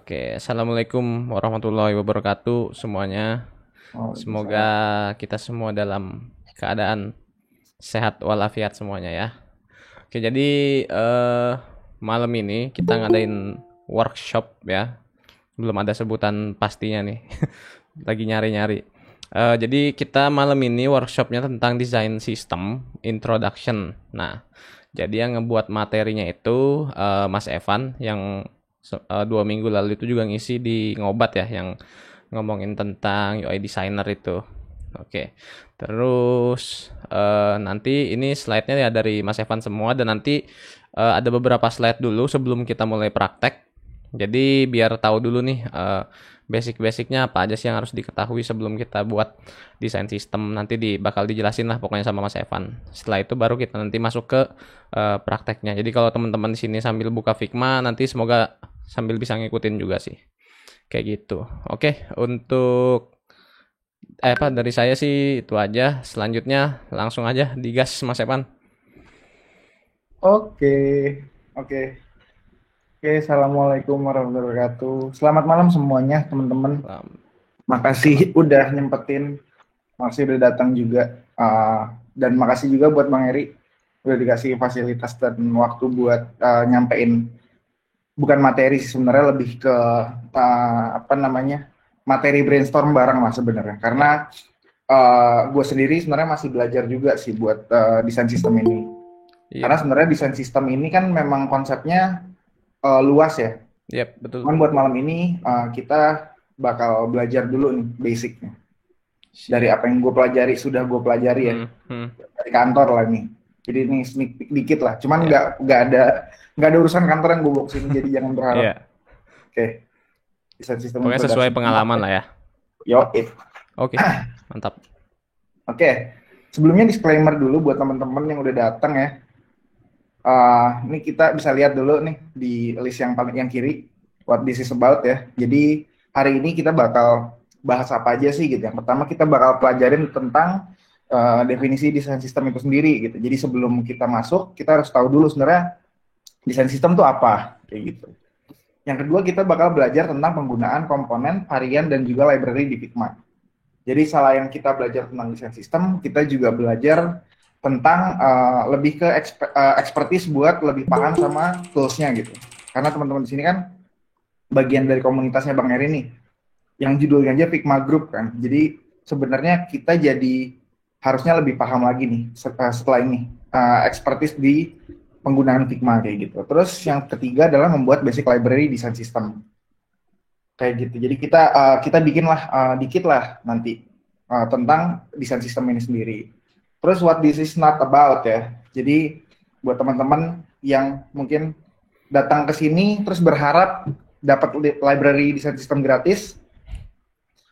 Oke, assalamualaikum warahmatullahi wabarakatuh semuanya. Semoga Waalaikumsalam. kita semua dalam keadaan sehat walafiat semuanya ya. Oke, jadi malam ini kita ngadain workshop ya. Belum ada sebutan pastinya nih. Lagi nyari-nyari. Jadi kita malam ini workshopnya tentang desain sistem introduction. Nah, jadi yang ngebuat materinya itu Mas Evan yang 2 minggu lalu itu juga ngisi di Ngobat ya, yang ngomongin tentang UI designer itu. Oke, terus nanti ini slide-nya ya dari Mas Evan semua, dan nanti ada beberapa slide dulu sebelum kita mulai praktek. Jadi biar tahu dulu nih basic-basicnya apa aja sih yang harus diketahui sebelum kita buat desain sistem. Nanti bakal dijelasin lah pokoknya sama Mas Evan. Setelah itu baru kita nanti masuk ke prakteknya. Jadi kalau teman-teman di sini sambil buka Figma, nanti semoga sambil bisa ngikutin juga sih. Kayak gitu. Oke, untuk apa dari saya sih itu aja. Selanjutnya langsung aja digas Mas Evan. Oke, oke, oke. Assalamualaikum warahmatullahi wabarakatuh. Selamat malam semuanya, teman-teman. Makasih udah nyempetin, makasih udah datang juga. Dan makasih juga buat Bang Eri udah dikasih fasilitas dan waktu buat nyampein bukan materi sih sebenarnya, lebih ke apa namanya, materi brainstorm bareng lah sebenarnya. Karena gue sendiri sebenarnya masih belajar juga sih buat desain sistem ini. Karena Iya. sebenarnya desain sistem ini kan memang konsepnya luas ya. Yap, betul. Cuman buat malam ini kita bakal belajar dulu nih basicnya. Dari Siap. apa yang gue pelajari, sudah gue pelajari ya. Hmm, hmm. Dari kantor lah nih. Jadi ini sneak peek dikit lah. Cuman Ya. nggak ada urusan kantor yang gue bawa sini. Jadi jangan berharap. Iya. Oke. Desain sistem Pokoknya sesuai introduction. pengalaman lah ya. Yo, it. Oke, mantap. Oke. Sebelumnya disclaimer dulu buat teman-teman yang udah datang ya. Ini kita bisa lihat dulu nih di list yang kiri what this is about ya. Jadi hari ini kita bakal bahas apa aja sih gitu. Yang pertama kita bakal pelajarin tentang definisi desain sistem itu sendiri gitu. Jadi sebelum kita masuk kita harus tahu dulu sebenarnya desain sistem itu apa kayak gitu. Yang kedua kita bakal belajar tentang penggunaan komponen, varian dan juga library di Figma. Jadi selain kita belajar tentang desain sistem, kita juga belajar tentang lebih ke expertise buat lebih paham sama toolsnya gitu. Karena teman-teman di sini kan bagian dari komunitasnya Bang Eri nih, yang judulnya aja Figma Group kan. Jadi sebenarnya kita jadi harusnya lebih paham lagi nih setelah ini expertise di penggunaan Figma kayak gitu. Terus yang ketiga adalah membuat basic library design system kayak gitu. Jadi kita bikinlah dikit lah nanti tentang desain sistem ini sendiri. Terus what this is not about ya. Jadi buat teman-teman yang mungkin datang ke sini terus berharap dapat library desain sistem gratis,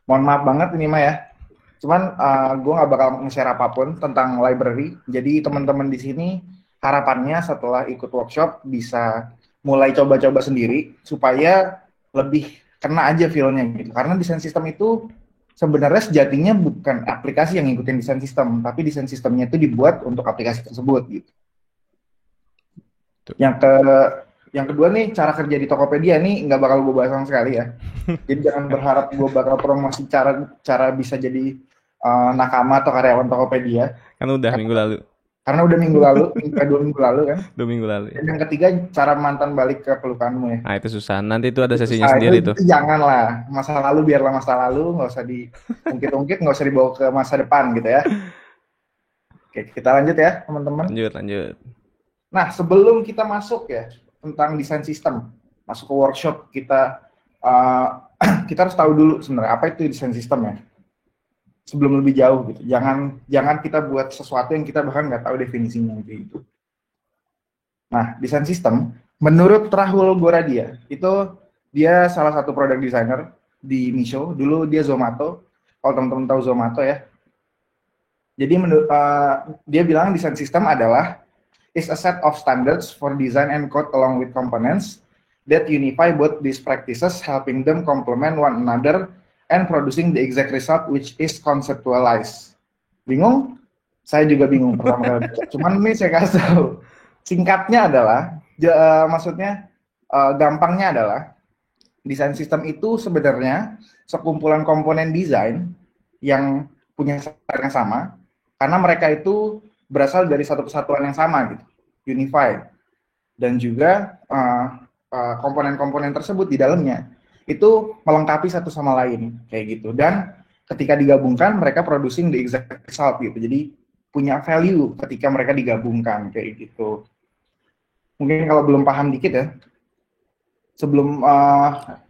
mohon maaf banget ini mah ya. Cuman gue nggak bakal nge-share apapun tentang library. Jadi teman-teman di sini harapannya setelah ikut workshop bisa mulai coba-coba sendiri supaya lebih kena aja feel-nya gitu. Karena desain sistem itu sebenarnya sejatinya bukan aplikasi yang ngikutin desain sistem, tapi desain sistemnya itu dibuat untuk aplikasi tersebut gitu. Tuh. Yang kedua nih, cara kerja di Tokopedia nih nggak bakal gue bahas sama sekali ya. Jadi jangan berharap gue bakal promosi cara bisa jadi nakama atau karyawan Tokopedia. Kan udah minggu lalu. Karena udah minggu lalu, 2 minggu lalu kan. 2 minggu lalu ya. Dan yang ketiga, cara mantan balik ke pelukanmu ya. Nah, itu susah. Nanti itu ada sesinya Nah, sendiri tuh. itu janganlah. Masa lalu biarlah masa lalu, nggak usah diungkit-ungkit, nggak usah dibawa ke masa depan gitu ya. Oke, kita lanjut ya teman-teman. Lanjut, lanjut. Nah, sebelum kita masuk ya tentang desain sistem, masuk ke workshop kita kita harus tahu dulu sebenarnya apa itu desain sistem ya. Sebelum lebih jauh gitu. Jangan kita buat sesuatu yang kita bahkan nggak tahu definisinya gitu. Nah, desain sistem menurut Rahul Goradia itu dia salah satu product designer di Misho. Dulu dia Zomato. Kalau teman-teman tahu Zomato ya. Jadi dia bilang desain sistem adalah is a set of standards for design and code along with components that unify both these practices, helping them complement one another and producing the exact result which is conceptualized. Bingung? Saya juga bingung pertama kali baca. Cuman ini saya kasih tahu. Singkatnya adalah, maksudnya gampangnya adalah Desain sistem itu sebenarnya sekumpulan komponen desain yang punya standar yang sama, karena mereka itu berasal dari satu kesatuan yang sama gitu, unified. Dan juga komponen-komponen tersebut di dalamnya itu melengkapi satu sama lain kayak gitu. Dan ketika digabungkan mereka producing the exact result gitu. Jadi punya value ketika mereka digabungkan kayak gitu. Mungkin kalau belum paham dikit ya, sebelum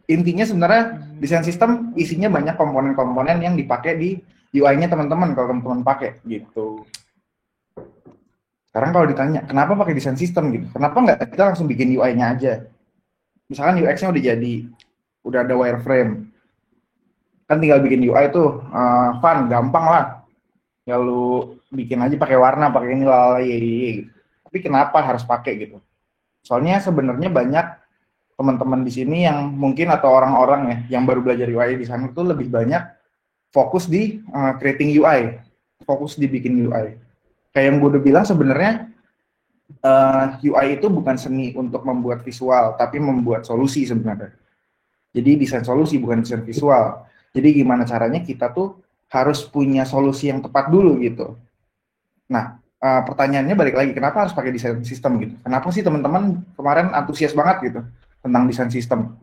intinya sebenarnya desain sistem isinya banyak komponen-komponen yang dipakai di UI-nya teman-teman kalau teman-teman pakai gitu. Sekarang kalau ditanya kenapa pakai desain sistem gitu, kenapa nggak kita langsung bikin UI-nya aja? Misalkan UX-nya udah jadi, udah ada wireframe, kan tinggal bikin UI tuh fun, gampang lah. Ya lu bikin aja pakai warna, pakai ini lalala gitu. Tapi kenapa harus pakai gitu? Soalnya sebenarnya banyak teman-teman di sini yang mungkin atau orang-orang ya yang baru belajar UI design itu lebih banyak fokus di creating UI, fokus di bikin UI. Kayak yang gue udah bilang sebenarnya UI itu bukan seni untuk membuat visual, tapi membuat solusi sebenarnya. Jadi desain solusi bukan desain visual. Jadi gimana caranya kita tuh harus punya solusi yang tepat dulu gitu. Nah, pertanyaannya balik lagi, kenapa harus pakai desain sistem gitu? Kenapa sih teman-teman kemarin antusias banget gitu tentang desain sistem?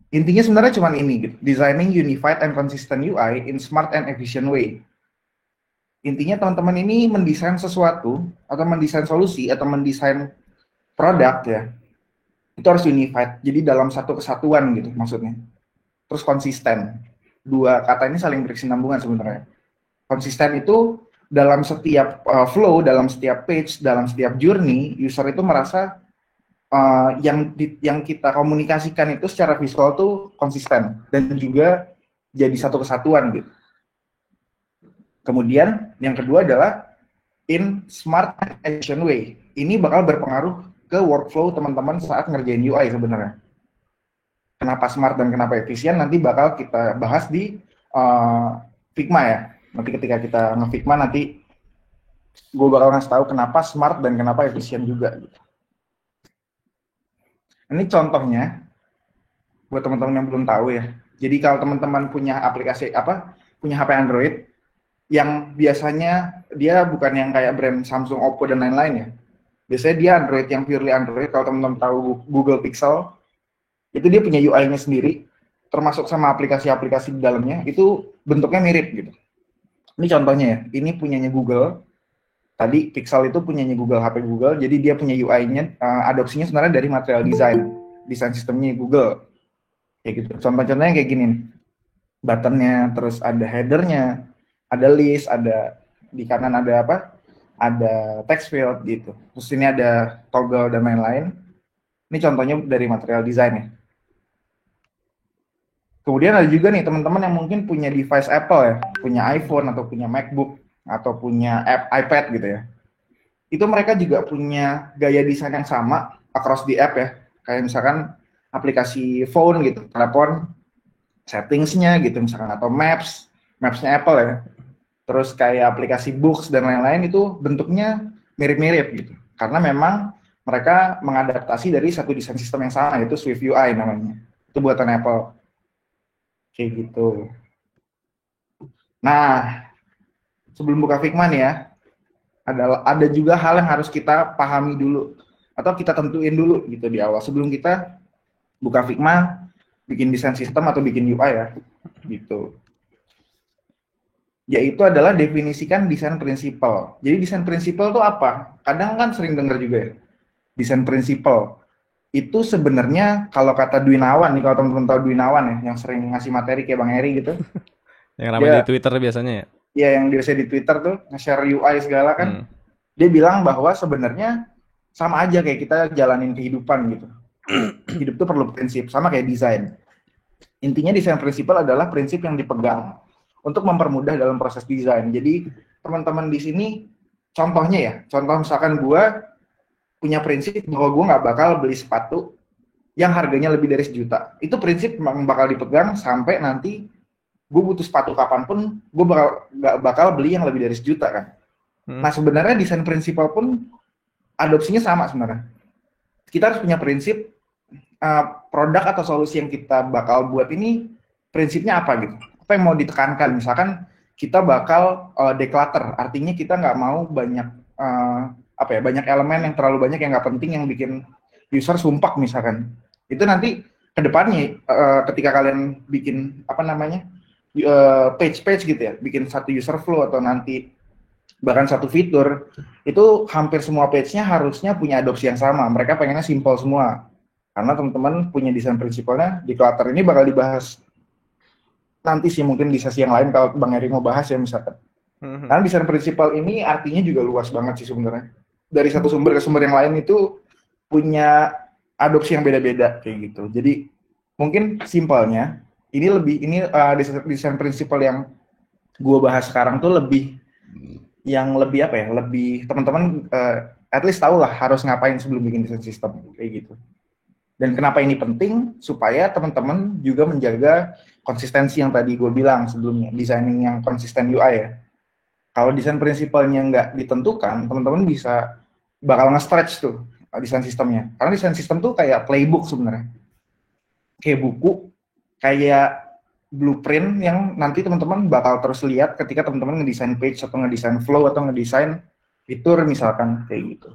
Intinya sebenarnya cuma ini gitu, designing unified and consistent UI in smart and efficient way. Intinya teman-teman ini mendesain sesuatu atau mendesain solusi atau mendesain produk ya, itu harus unified, jadi dalam satu kesatuan gitu maksudnya. Terus konsisten. Dua kata ini saling berkesinambungan sebenarnya. Konsisten itu dalam setiap flow, dalam setiap page, dalam setiap journey, user itu merasa yang kita komunikasikan itu secara visual tuh konsisten dan juga jadi satu kesatuan gitu. Kemudian yang kedua adalah in smart and efficient way. Ini bakal berpengaruh ke workflow teman-teman saat ngerjain UI sebenarnya. Kenapa smart dan kenapa efisien nanti bakal kita bahas di Figma ya. Nanti ketika kita nge-Figma nanti gue bakal ngasih tahu kenapa smart dan kenapa efisien juga. Ini contohnya buat teman-teman yang belum tahu ya. Jadi kalau teman-teman punya aplikasi punya HP Android yang biasanya dia bukan yang kayak brand Samsung, Oppo dan lain-lain ya. Biasanya dia Android yang purely Android. Kalau teman-teman tahu Google Pixel, itu dia punya UI-nya sendiri, termasuk sama aplikasi-aplikasi di dalamnya, itu bentuknya mirip gitu. Ini contohnya ya, ini punyanya Google. Tadi Pixel itu punyanya Google, HP Google, jadi dia punya UI-nya, adopsinya sebenarnya dari material design, desain sistemnya Google. Kayak gitu. Contoh-contohnya kayak gini nih. Buttonnya, terus ada header-nya, ada list, ada di kanan ada apa? Ada text field gitu. Terus ini ada toggle dan lain-lain. Ini contohnya dari material design ya. Kemudian ada juga nih teman-teman yang mungkin punya device Apple ya, punya iPhone atau punya MacBook atau punya iPad gitu ya. Itu mereka juga punya gaya desain yang sama across the app ya. Kayak misalkan aplikasi phone gitu, telepon, settings-nya gitu misalkan, atau Maps-nya Apple ya. Terus kayak aplikasi books dan lain-lain itu bentuknya mirip-mirip gitu. Karena memang mereka mengadaptasi dari satu desain sistem yang sama, yaitu Swift UI namanya. Itu buatan Apple. Kayak gitu. Nah, sebelum buka Figma nih ya, ada juga hal yang harus kita pahami dulu atau kita tentuin dulu gitu di awal sebelum kita buka Figma, bikin desain sistem atau bikin UI ya, gitu. Yaitu adalah definisikan desain prinsipal. Jadi desain prinsipal itu apa? Kadang kan sering dengar juga ya, desain prinsipal. Itu sebenarnya kalau kata Dwi Nawan nih, kalau teman-teman tahu Dwi Nawan ya, yang sering ngasih materi kayak Bang Eri gitu. Yang ramai di Twitter biasanya ya? Iya, yang biasa di Twitter tuh, nge-share UI segala kan. Dia bilang bahwa sebenarnya sama aja kayak kita jalanin kehidupan gitu. Hidup tuh perlu prinsip, sama kayak desain. Intinya desain prinsipal adalah prinsip yang dipegang untuk mempermudah dalam proses desain. Jadi teman-teman di sini, contohnya ya, contoh misalkan gue punya prinsip bahwa gue nggak bakal beli sepatu yang harganya lebih dari 1 juta. Itu prinsip bakal dipegang sampai nanti gue butuh sepatu kapanpun, gue nggak bakal beli yang lebih dari 1 juta kan. Nah sebenarnya desain prinsipal pun adopsinya sama sebenarnya. Kita harus punya prinsip produk atau solusi yang kita bakal buat ini prinsipnya apa gitu. Apa yang mau ditekankan? Misalkan kita bakal declutter, artinya kita nggak mau banyak banyak elemen yang terlalu banyak yang nggak penting yang bikin user sumpah misalkan. Itu nanti kedepannya ketika kalian bikin page-page gitu ya, bikin satu user flow atau nanti bahkan satu fitur, itu hampir semua page-nya harusnya punya adopsi yang sama. Mereka pengennya simple semua. Karena teman-teman punya desain prinsipalnya, di Clutter ini bakal dibahas nanti sih mungkin di sesi yang lain kalau Bang Eri mau bahas ya misalkan. Karena desain prinsipal ini artinya juga luas banget sih sebenarnya. Dari satu sumber ke sumber yang lain itu punya adopsi yang beda-beda kayak gitu. Jadi mungkin simpelnya desain prinsipal yang gue bahas sekarang tuh lebih teman-teman at least tahu lah harus ngapain sebelum bikin desain sistem kayak gitu. Dan kenapa ini penting? Supaya teman-teman juga menjaga konsistensi yang tadi gue bilang sebelumnya, designing yang konsisten UI ya. Kalau desain prinsipalnya nggak ditentukan, teman-teman bakal nge-stretch tuh desain sistemnya. Karena desain sistem tuh kayak playbook sebenarnya. Kayak buku, kayak blueprint yang nanti teman-teman bakal terus lihat ketika teman-teman ngedesain page atau ngedesain flow atau ngedesain fitur misalkan kayak gitu.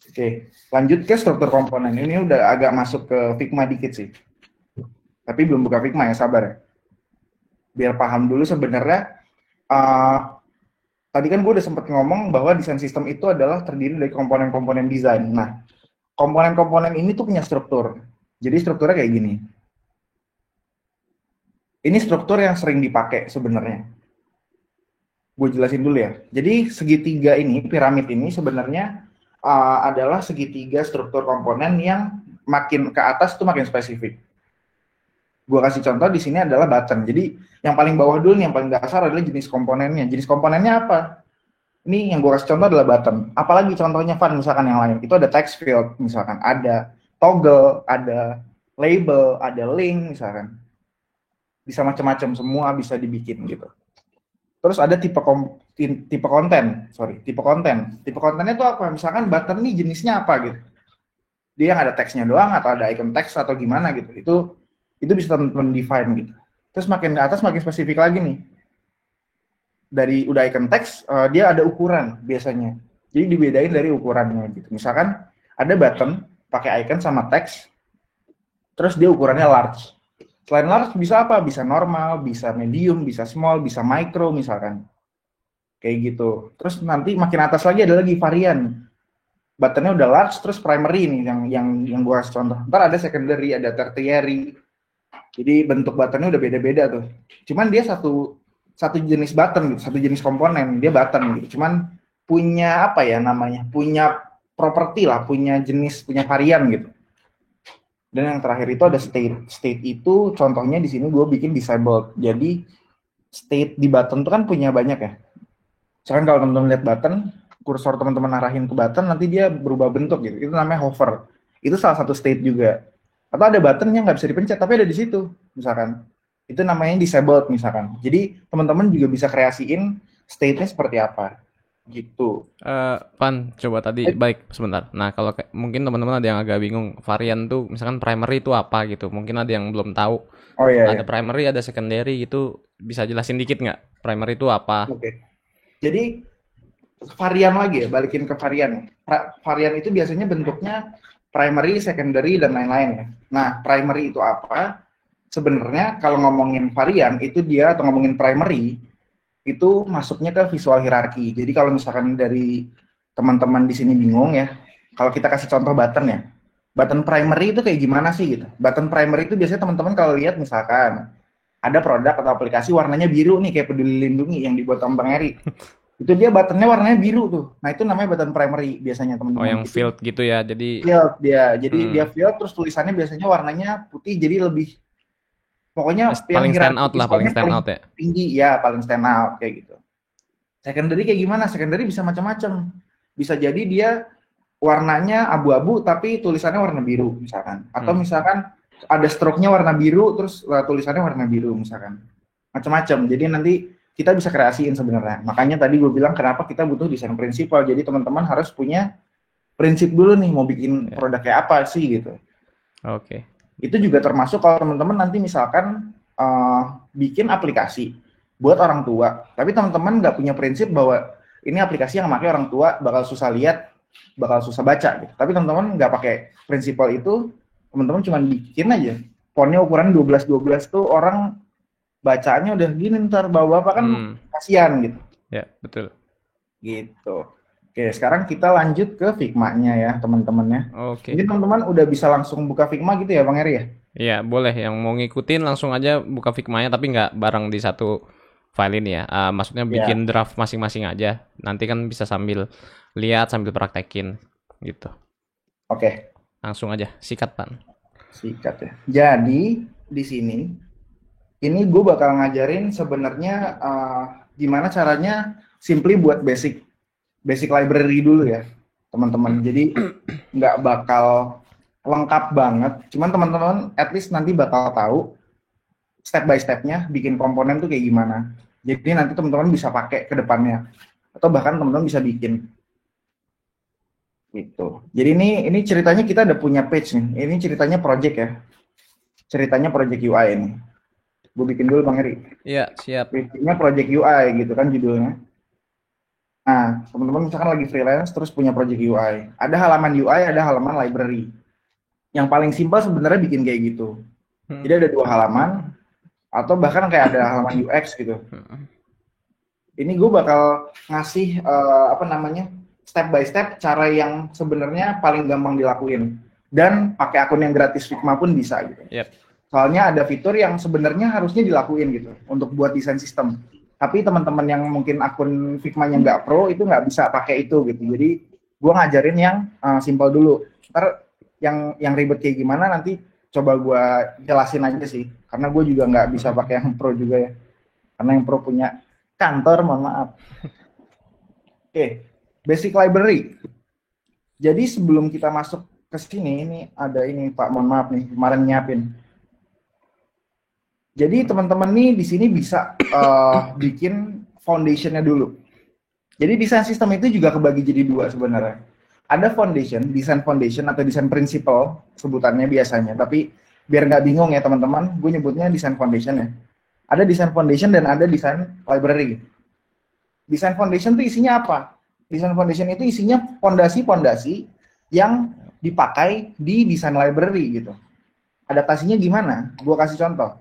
Oke, lanjut ke struktur komponen. Ini udah agak masuk ke Figma dikit sih. Tapi belum buka Figma ya, sabar ya. Biar paham dulu sebenarnya, tadi kan gue udah sempat ngomong bahwa desain sistem itu adalah terdiri dari komponen-komponen desain. Nah, komponen-komponen ini tuh punya struktur. Jadi strukturnya kayak gini. Ini struktur yang sering dipakai sebenarnya. Gue jelasin dulu ya. Jadi segitiga ini, piramid ini sebenarnya adalah segitiga struktur komponen yang makin ke atas tuh makin spesifik. Gue kasih contoh di sini adalah button. Jadi yang paling bawah dulu nih, yang paling dasar adalah jenis komponennya. Jenis komponennya apa? Ini yang gue kasih contoh adalah button. Apalagi contohnya Van misalkan yang lain. Itu ada text field misalkan, ada toggle, ada label, ada link misalkan. Bisa macam-macam semua bisa dibikin gitu. Terus ada tipe konten. Tipe kontennya itu apa? Misalkan button nih jenisnya apa gitu. Dia yang ada teksnya doang atau ada icon teks atau gimana gitu. Itu bisa teman-teman define gitu. Terus makin ke atas makin spesifik lagi nih. Dari udah icon teks, dia ada ukuran biasanya. Jadi dibedain dari ukurannya gitu. Misalkan ada button pakai icon sama teks, terus dia ukurannya large. Selain large bisa apa? Bisa normal, bisa medium, bisa small, bisa micro misalkan. Kayak gitu. Terus nanti makin atas lagi ada lagi varian. Buttonnya udah large, terus primary nih yang gue kasih contoh. Ntar ada secondary, ada tertiary. Jadi bentuk buttonnya udah beda-beda tuh. Cuman dia satu jenis button gitu, satu jenis komponen, dia button gitu. Cuman punya punya properti lah, punya jenis, punya varian gitu. Dan yang terakhir itu ada state. State itu contohnya di sini gue bikin disabled. Jadi state di button itu kan punya banyak ya. Misalkan kalau teman-teman lihat button, kursor teman-teman arahin ke button, nanti dia berubah bentuk gitu. Itu namanya hover. Itu salah satu state juga. Atau ada button yang nggak bisa dipencet, tapi ada di situ, misalkan. Itu namanya disabled misalkan. Jadi teman-teman juga bisa kreasiin state-nya seperti apa. Gitu. Pan, coba tadi baik sebentar. Nah, kalau mungkin teman-teman ada yang agak bingung, varian tuh misalkan primary itu apa gitu. Mungkin ada yang belum tahu. Oh iya. Ada primary, ada secondary gitu. Bisa jelasin dikit nggak? Primary itu apa? Oke. Jadi varian lagi ya, balikin ke varian. Varian itu biasanya bentuknya primary, secondary dan lain-lain ya. Nah, primary itu apa? Sebenarnya kalau ngomongin varian itu dia atau ngomongin primary itu masuknya ke visual hierarki. Jadi kalau misalkan dari teman-teman di sini bingung ya, kalau kita kasih contoh button ya, button primary itu kayak gimana sih gitu. Button primary itu biasanya teman-teman kalau lihat misalkan ada produk atau aplikasi warnanya biru nih kayak Peduli Lindungi yang dibuat sama Bang Eri. Itu dia buttonnya warnanya biru tuh. Nah itu namanya button primary biasanya teman-teman. Oh yang field gitu ya, jadi field dia. Jadi dia field terus tulisannya biasanya warnanya putih jadi lebih pokoknya paling stand out lah, paling stand out ya. Tinggi ya, paling stand out kayak gitu. Secondary kayak gimana? Secondary bisa macam-macam. Bisa jadi dia warnanya abu-abu tapi tulisannya warna biru misalkan. Atau misalkan ada stroke-nya warna biru terus tulisannya warna biru misalkan. Macam-macam. Jadi nanti kita bisa kreasiin sebenarnya. Makanya tadi gue bilang kenapa kita butuh desain prinsipal. Jadi teman-teman harus punya prinsip dulu nih mau bikin Ya. produk kayak apa sih gitu. Oke. Itu juga termasuk kalau teman-teman nanti misalkan bikin aplikasi buat orang tua, tapi teman-teman nggak punya prinsip bahwa ini aplikasi yang pakai orang tua bakal susah lihat, bakal susah baca gitu. Tapi teman-teman nggak pakai prinsipal itu, teman-teman cuma bikin aja. Fontnya ukuran 12-12 tuh orang bacaannya udah gini, ntar bapak-bapak kan kasihan gitu. Ya, betul. Gitu. Oke, sekarang kita lanjut ke Figma-nya ya, teman-temannya. Oke. Jadi teman-teman udah bisa langsung buka Figma gitu ya, Bang Eri ya? Iya, boleh. Yang mau ngikutin langsung aja buka Figma-nya, tapi nggak bareng di satu file ini ya. Maksudnya Ya. bikin draft masing-masing aja. Nanti kan bisa sambil lihat, sambil praktekin gitu. Oke, Langsung aja, sikat, Pak. sikat ya. Jadi di sini ini gue bakal ngajarin sebenarnya gimana caranya simply buat basic library dulu ya, teman-teman. Jadi nggak bakal lengkap banget, cuman teman-teman at least nanti bakal tahu step by stepnya bikin komponen tuh kayak gimana. Jadi nanti teman-teman bisa pakai ke depannya, atau bahkan teman-teman bisa bikin gitu. Jadi ini ceritanya kita udah punya page nih. Ini ceritanya project ya. Ceritanya project UI ini. Gue bikin dulu Bang Eri. Iya, siap. Bikinnya project UI gitu kan judulnya. Nah, teman-teman misalkan lagi freelance terus punya project UI. Ada halaman UI, ada halaman library. Yang paling simpel sebenarnya bikin kayak gitu. Jadi ada 2 halaman, atau bahkan kayak ada halaman UX gitu. Ini gue bakal ngasih step by step cara yang sebenarnya paling gampang dilakuin, dan pakai akun yang gratis Figma pun bisa gitu. Yep. Soalnya ada fitur yang sebenarnya harusnya dilakuin gitu untuk buat desain sistem, tapi teman-teman yang mungkin akun Figma-nya nggak pro itu nggak bisa pakai itu gitu. Jadi gue ngajarin yang simple dulu. Ntar yang ribet kayak gimana nanti coba gue jelasin aja sih, karena gue juga nggak bisa pakai yang pro juga ya, karena yang pro punya kantor, mohon maaf. Oke, basic library. Jadi sebelum kita masuk ke sini, ini ada ini Pak, mohon maaf nih, kemarin nyiapin. Jadi teman-teman nih di sini bisa bikin foundation-nya dulu. Jadi desain sistem itu juga kebagi jadi 2 sebenarnya. Ada foundation, desain foundation atau desain principle sebutannya biasanya. Tapi biar nggak bingung ya teman-teman, gue nyebutnya desain foundation ya. Ada desain foundation dan ada desain library. Desain foundation itu isinya apa? Desain foundation itu isinya fondasi-fondasi yang dipakai di desain library gitu. Adaptasinya gimana? Gue kasih contoh.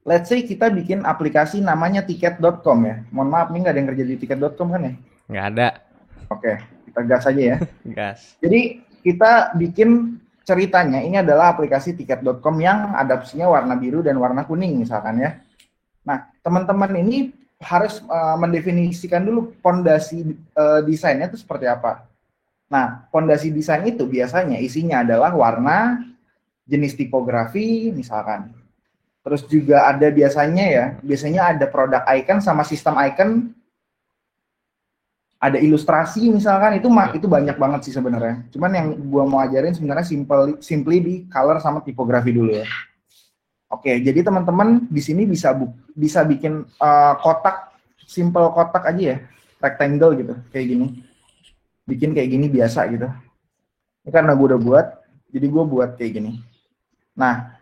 Let's say kita bikin aplikasi namanya tiket.com ya. Mohon maaf nih nggak ada yang kerja di tiket.com kan ya? Nggak ada. Oke, kita gas aja ya. Gas. Jadi kita bikin ceritanya, ini adalah aplikasi tiket.com yang adaptasinya warna biru dan warna kuning misalkan ya. Nah, teman-teman ini harus mendefinisikan dulu fondasi desainnya itu seperti apa. Nah, fondasi desain itu biasanya isinya adalah warna, jenis tipografi misalkan. Terus juga ada biasanya ada produk icon sama sistem icon, ada ilustrasi misalkan, itu banyak banget sih sebenarnya. Cuman yang gua mau ajarin sebenarnya simply di color sama tipografi dulu ya. Oke, jadi teman-teman di sini bisa bikin kotak, simple kotak aja ya, rectangle gitu, kayak gini. Bikin kayak gini biasa gitu. Ini karena gue udah buat, jadi gue buat kayak gini. Nah,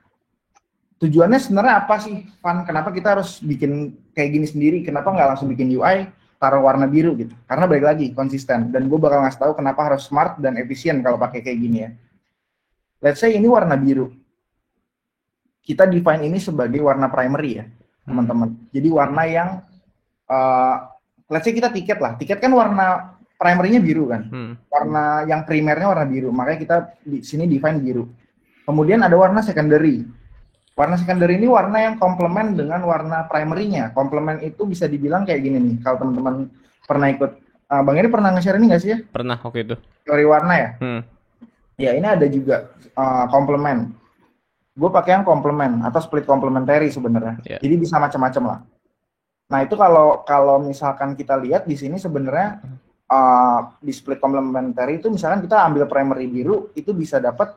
tujuannya sebenarnya apa sih, Van? Kenapa kita harus bikin kayak gini sendiri? Kenapa nggak langsung bikin UI, taruh warna biru gitu? Karena balik lagi, konsisten. Dan gue bakal ngasih tahu kenapa harus smart dan efisien kalau pakai kayak gini ya. Let's say ini warna biru. Kita define ini sebagai warna primary ya, teman-teman. Jadi warna yang, let's say kita tiket lah. Tiket kan warna primary-nya biru kan. Warna yang primernya warna biru. Makanya kita di sini define biru. Kemudian ada warna secondary. Warna secondary ini warna yang komplement dengan warna primary-nya. Komplement itu bisa dibilang kayak gini nih. Kalau teman-teman pernah ikut, Bang Eri pernah nge-share ini nggak sih ya? Pernah waktu itu. Teori warna ya? Ya, ini ada juga komplement. Gue pakai yang komplement atau split complementary sebenarnya. Yeah. Jadi bisa macam-macam lah. Nah, itu kalau misalkan kita lihat di sini sebenarnya di split complementary itu misalkan kita ambil primary biru, itu bisa dapat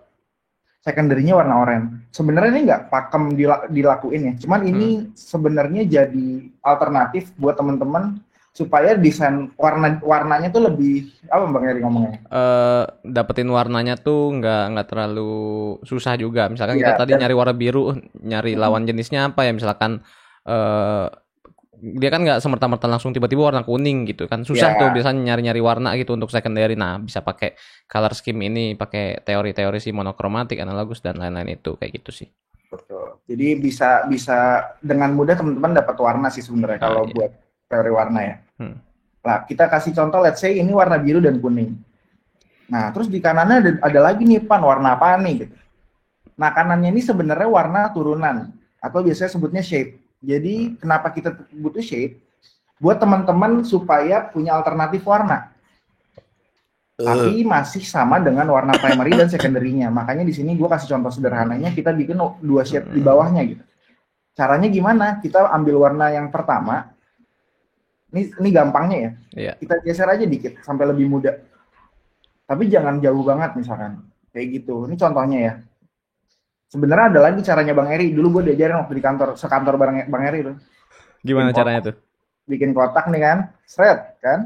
secondary-nya warna oranye. Sebenarnya ini nggak pakem dilakuin ya. Cuman ini sebenarnya jadi alternatif buat teman-teman supaya desain warnanya tuh lebih apa Bang Eri ngomongnya? Dapetin warnanya tuh nggak terlalu susah juga. Misalkan kita Iya, tadi dan nyari warna biru, nyari lawan jenisnya apa ya? Misalkan eh dia kan nggak semerta-merta langsung tiba-tiba warna kuning gitu kan. Susah tuh ya biasanya nyari-nyari warna gitu untuk secondary. Nah, bisa pakai color scheme ini, pakai teori-teori si monokromatik, analogus dan lain-lain itu kayak gitu sih. betul. Jadi bisa bisa dengan mudah teman-teman dapat warna sih sebenarnya Nah, kalau iya. buat teori warna ya. Hmm. Nah, kita kasih contoh, let's say ini warna biru dan kuning. Nah, terus di kanannya ada lagi nih Pan, warna apa nih gitu. Nah, kanannya ini sebenarnya warna turunan atau biasanya sebutnya shade. Jadi, kenapa kita butuh shade? Buat teman-teman supaya punya alternatif warna, tapi masih sama dengan warna primary dan secondary-nya. Makanya di sini gue kasih contoh sederhananya, kita bikin dua shade di bawahnya gitu. Caranya gimana? Kita ambil warna yang pertama, ini gampangnya ya. Iya. Kita geser aja dikit sampai lebih muda. Tapi jangan jauh banget misalkan. Kayak gitu. Ini contohnya ya. Sebenarnya ada lagi caranya Bang Eri. Dulu gue diajarin waktu di kantor, sekantor bareng Bang Eri tuh. Bikin Gimana caranya kotak, tuh? bikin kotak nih kan, seret kan.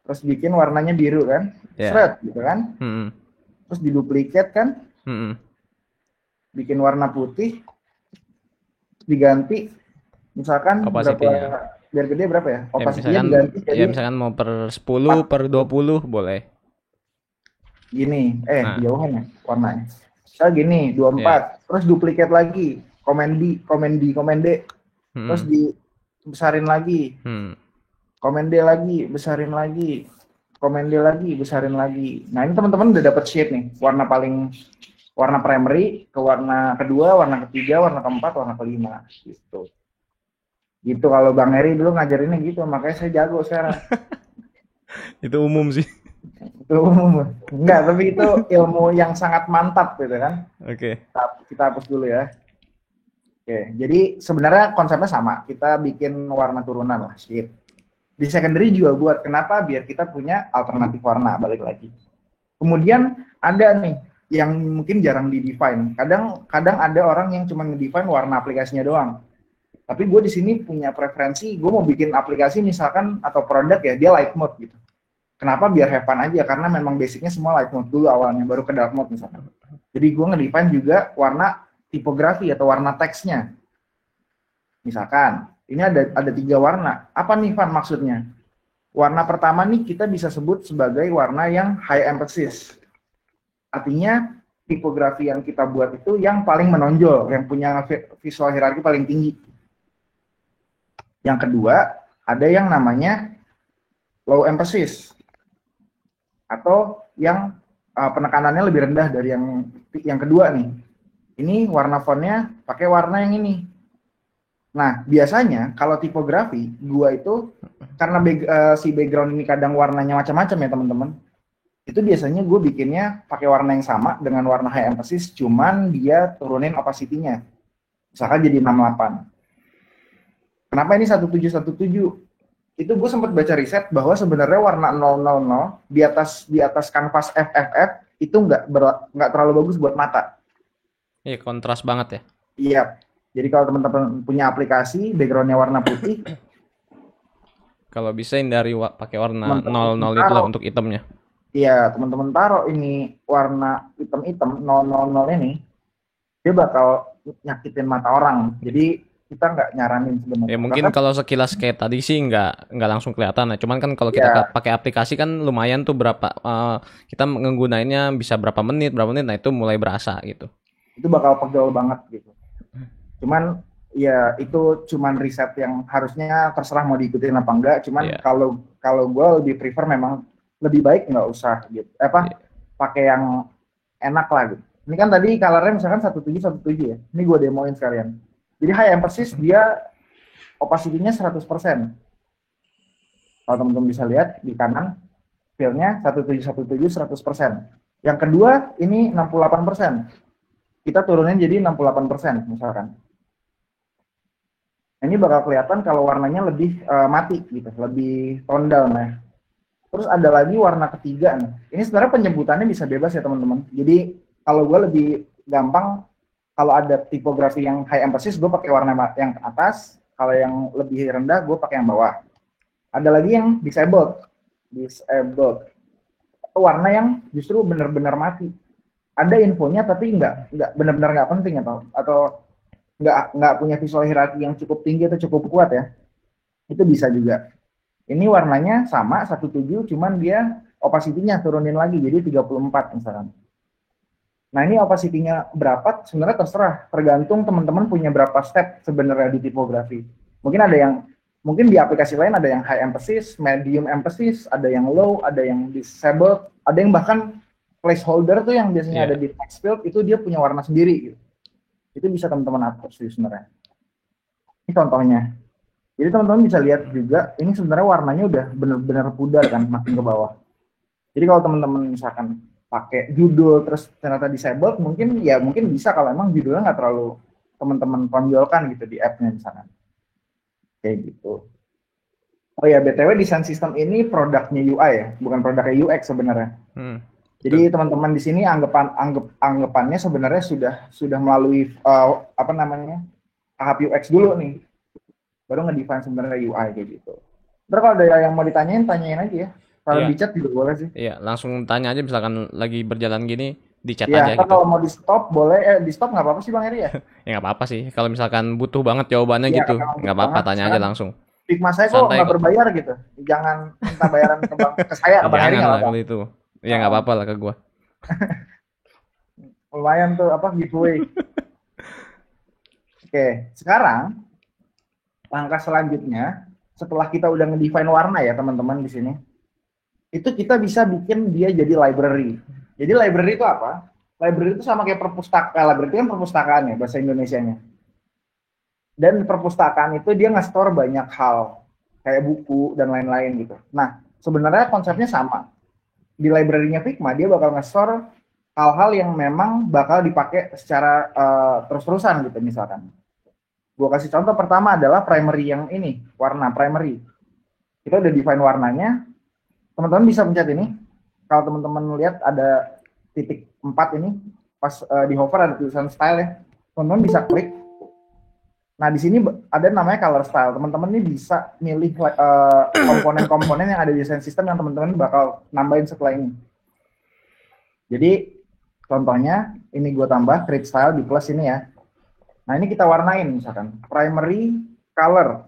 Terus bikin warnanya biru kan, Ya. seret gitu kan. Hmm. Terus diduplikat kan, Hmm. bikin warna putih, diganti misalkan berapa, Opacity-nya. biar gede berapa ya? Ya Opacity-nya misalkan diganti jadi misalkan mau per 10, per 20 boleh. gini, Nah, jauhan ya warnanya. Misalnya gini, 24, ya. terus duplikat lagi, komen D, komen D, terus Hmm. dibesarin lagi, Hmm. komen D lagi, besarin lagi, komen D lagi, besarin lagi. Nah, ini teman-teman udah dapet shade nih, warna primary, ke warna kedua, warna ketiga, warna keempat, warna kelima, gitu. Gitu kalau Bang Eri dulu ngajarinnya gitu, makanya saya jago sekarang. Itu umum sih. Itu enggak, tapi itu ilmu yang sangat mantap gitu kan. Oke. Kita hapus dulu ya. Oke, jadi sebenarnya konsepnya sama. Kita bikin warna turunan lah, shade. Di secondary juga buat kenapa? Biar kita punya alternatif warna, balik lagi. Kemudian ada nih yang mungkin jarang di-define. Kadang ada orang yang cuma nge-define warna aplikasinya doang. Tapi gue di sini punya preferensi, gue mau bikin aplikasi misalkan atau produk ya, dia light mode gitu. Kenapa? Biar have fun aja, karena memang basicnya semua light mode dulu awalnya, baru ke dark mode misalkan. Jadi gue nge-define juga warna tipografi atau warna teksnya. Misalkan, ini ada 3 warna. Apa nih Van maksudnya? Warna pertama nih kita bisa sebut sebagai warna yang high emphasis. Artinya tipografi yang kita buat itu yang paling menonjol, yang punya visual hierarki paling tinggi. Yang kedua, ada yang namanya low emphasis atau yang penekanannya lebih rendah dari yang kedua nih. Ini warna fontnya pakai warna yang ini. Nah, biasanya kalau tipografi, gua itu karena si background ini kadang warnanya macam-macam ya teman-teman. Itu biasanya gue bikinnya pakai warna yang sama dengan warna high emphasis, cuman dia turunin opacity-nya. Misalkan jadi 68. Kenapa ini 1717? Itu gue sempat baca riset bahwa sebenarnya warna 000 di atas kanvas FFF itu nggak terlalu bagus buat mata. Iya, kontras banget ya. Iya. Jadi kalau teman-teman punya aplikasi backgroundnya warna putih, kalau bisa hindari pakai warna teman-teman 00 itu lah untuk itemnya. Iya, teman-teman taruh ini warna hitam-hitam 000 ini, dia bakal nyakitin mata orang. Jadi kita nggak nyaranin sebenarnya. Ya mungkin kalau sekilas kayak tadi sih nggak langsung kelihatan. Nah, cuman kan kalau kita pakai aplikasi kan lumayan tuh berapa kita menggunainnya bisa berapa menit. Nah itu mulai berasa gitu. Itu bakal pegel banget gitu. Cuman ya itu cuman riset yang harusnya terserah mau diikutin apa enggak. Cuman kalau gue lebih prefer memang lebih baik nggak usah gitu. Pakai yang enak lah gitu. Ini kan tadi colornya misalkan 1717 ya. Ini gue demoin sekalian. Jadi high emphasis dia opacity-nya 100%. Kalau teman-teman bisa lihat di kanan, fill-nya 1717 100%. Yang kedua ini 68%. Kita turunin jadi 68% misalkan. Ini bakal kelihatan kalau warnanya lebih mati gitu, lebih tone down ya. Terus ada lagi warna ketiga nih. Ini sebenarnya penyebutannya bisa bebas ya teman-teman. Jadi kalau gue lebih gampang, kalau ada tipografi yang high emphasis, gue pakai warna yang ke atas. Kalau yang lebih rendah, gue pakai yang bawah. Ada lagi yang disabled. Disabled. Warna yang justru benar-benar mati. Ada infonya tapi nggak benar-benar nggak penting atau nggak punya visual hierarki yang cukup tinggi atau cukup kuat ya. Itu bisa juga. Ini warnanya sama 17, cuman dia opacity-nya turunin lagi jadi 34 misalkan. Nah, ini opacity-nya berapa sebenarnya terserah, tergantung teman-teman punya berapa step sebenarnya di tipografi. Mungkin di aplikasi lain ada yang high emphasis, medium emphasis, ada yang low, ada yang disabled, ada yang bahkan placeholder tuh yang biasanya ada di text field itu dia punya warna sendiri gitu. Itu bisa teman-teman atur sih sebenarnya. Ini contohnya. Jadi teman-teman bisa lihat juga ini sebenarnya warnanya udah benar-benar pudar kan makin ke bawah. Jadi kalau teman-teman misalkan pakai judul terus ternyata disabled mungkin bisa kalau emang judulnya nggak terlalu teman-teman tonjolkan gitu di app-nya misalkan. Kayak gitu. Oh ya, BTW desain sistem ini produknya UI ya, bukan produknya UX sebenarnya. Jadi teman-teman di sini anggapannya sebenarnya sudah melalui tahap UX dulu nih. Baru ngedefine sebenarnya UI kayak gitu. Terus kalau ada yang mau tanyain aja ya. Kalau di chat juga boleh sih. Iya, langsung tanya aja misalkan lagi berjalan gini di chat aja gitu. Kalau mau di stop boleh, di stop nggak apa-apa sih Bang Eri ya? Ya nggak apa-apa sih. Kalau misalkan butuh banget jawabannya gitu, nggak apa-apa, tanya aja langsung. Figma saya kok nggak berbayar gitu. Jangan minta bayaran ke saya, ke Bang Eri nggak apa-apa. Itu. Ya nggak apa-apa lah ke gua. Lumayan tuh giveaway. Oke, sekarang langkah selanjutnya setelah kita udah ngedefine warna ya teman-teman di sini, itu kita bisa bikin dia jadi library. Jadi library itu apa? Library itu sama kayak perpustakaan. Library itu kan perpustakaan ya bahasa Indonesianya. Dan perpustakaan itu dia nge-store banyak hal kayak buku dan lain-lain gitu. Nah, sebenarnya konsepnya sama. Di library-nya Figma dia bakal nge-store hal-hal yang memang bakal dipakai secara terus-terusan gitu misalkan. Gue kasih contoh pertama adalah primary yang ini, warna primary. Kita udah define warnanya. Teman-teman bisa pencet ini. Kalau teman-teman lihat ada titik 4 ini, pas di hover ada tulisan style ya. Teman-teman bisa klik. Nah, di sini ada namanya color style. Teman-teman ini bisa milih komponen-komponen yang ada di desain sistem yang teman-teman bakal nambahin setelah ini. Jadi, contohnya, ini gue tambah create style di plus ini ya. Nah, ini kita warnain misalkan. Primary color.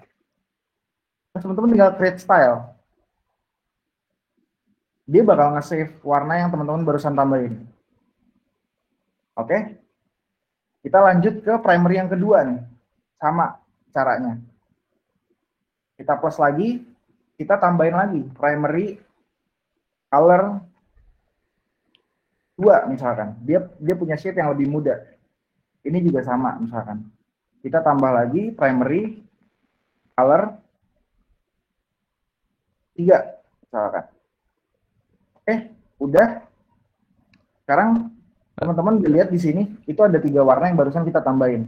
Teman-teman tinggal create style. Dia bakal nge-save warna yang teman-teman barusan tambahin. Oke? Kita lanjut ke primary yang kedua nih. Sama caranya. Kita plus lagi, kita tambahin lagi. Primary color 2 misalkan. Dia punya shade yang lebih muda. Ini juga sama misalkan. Kita tambah lagi primary color 3 misalkan. Oke, udah. Sekarang teman-teman lihat di sini itu ada 3 warna yang barusan kita tambahin.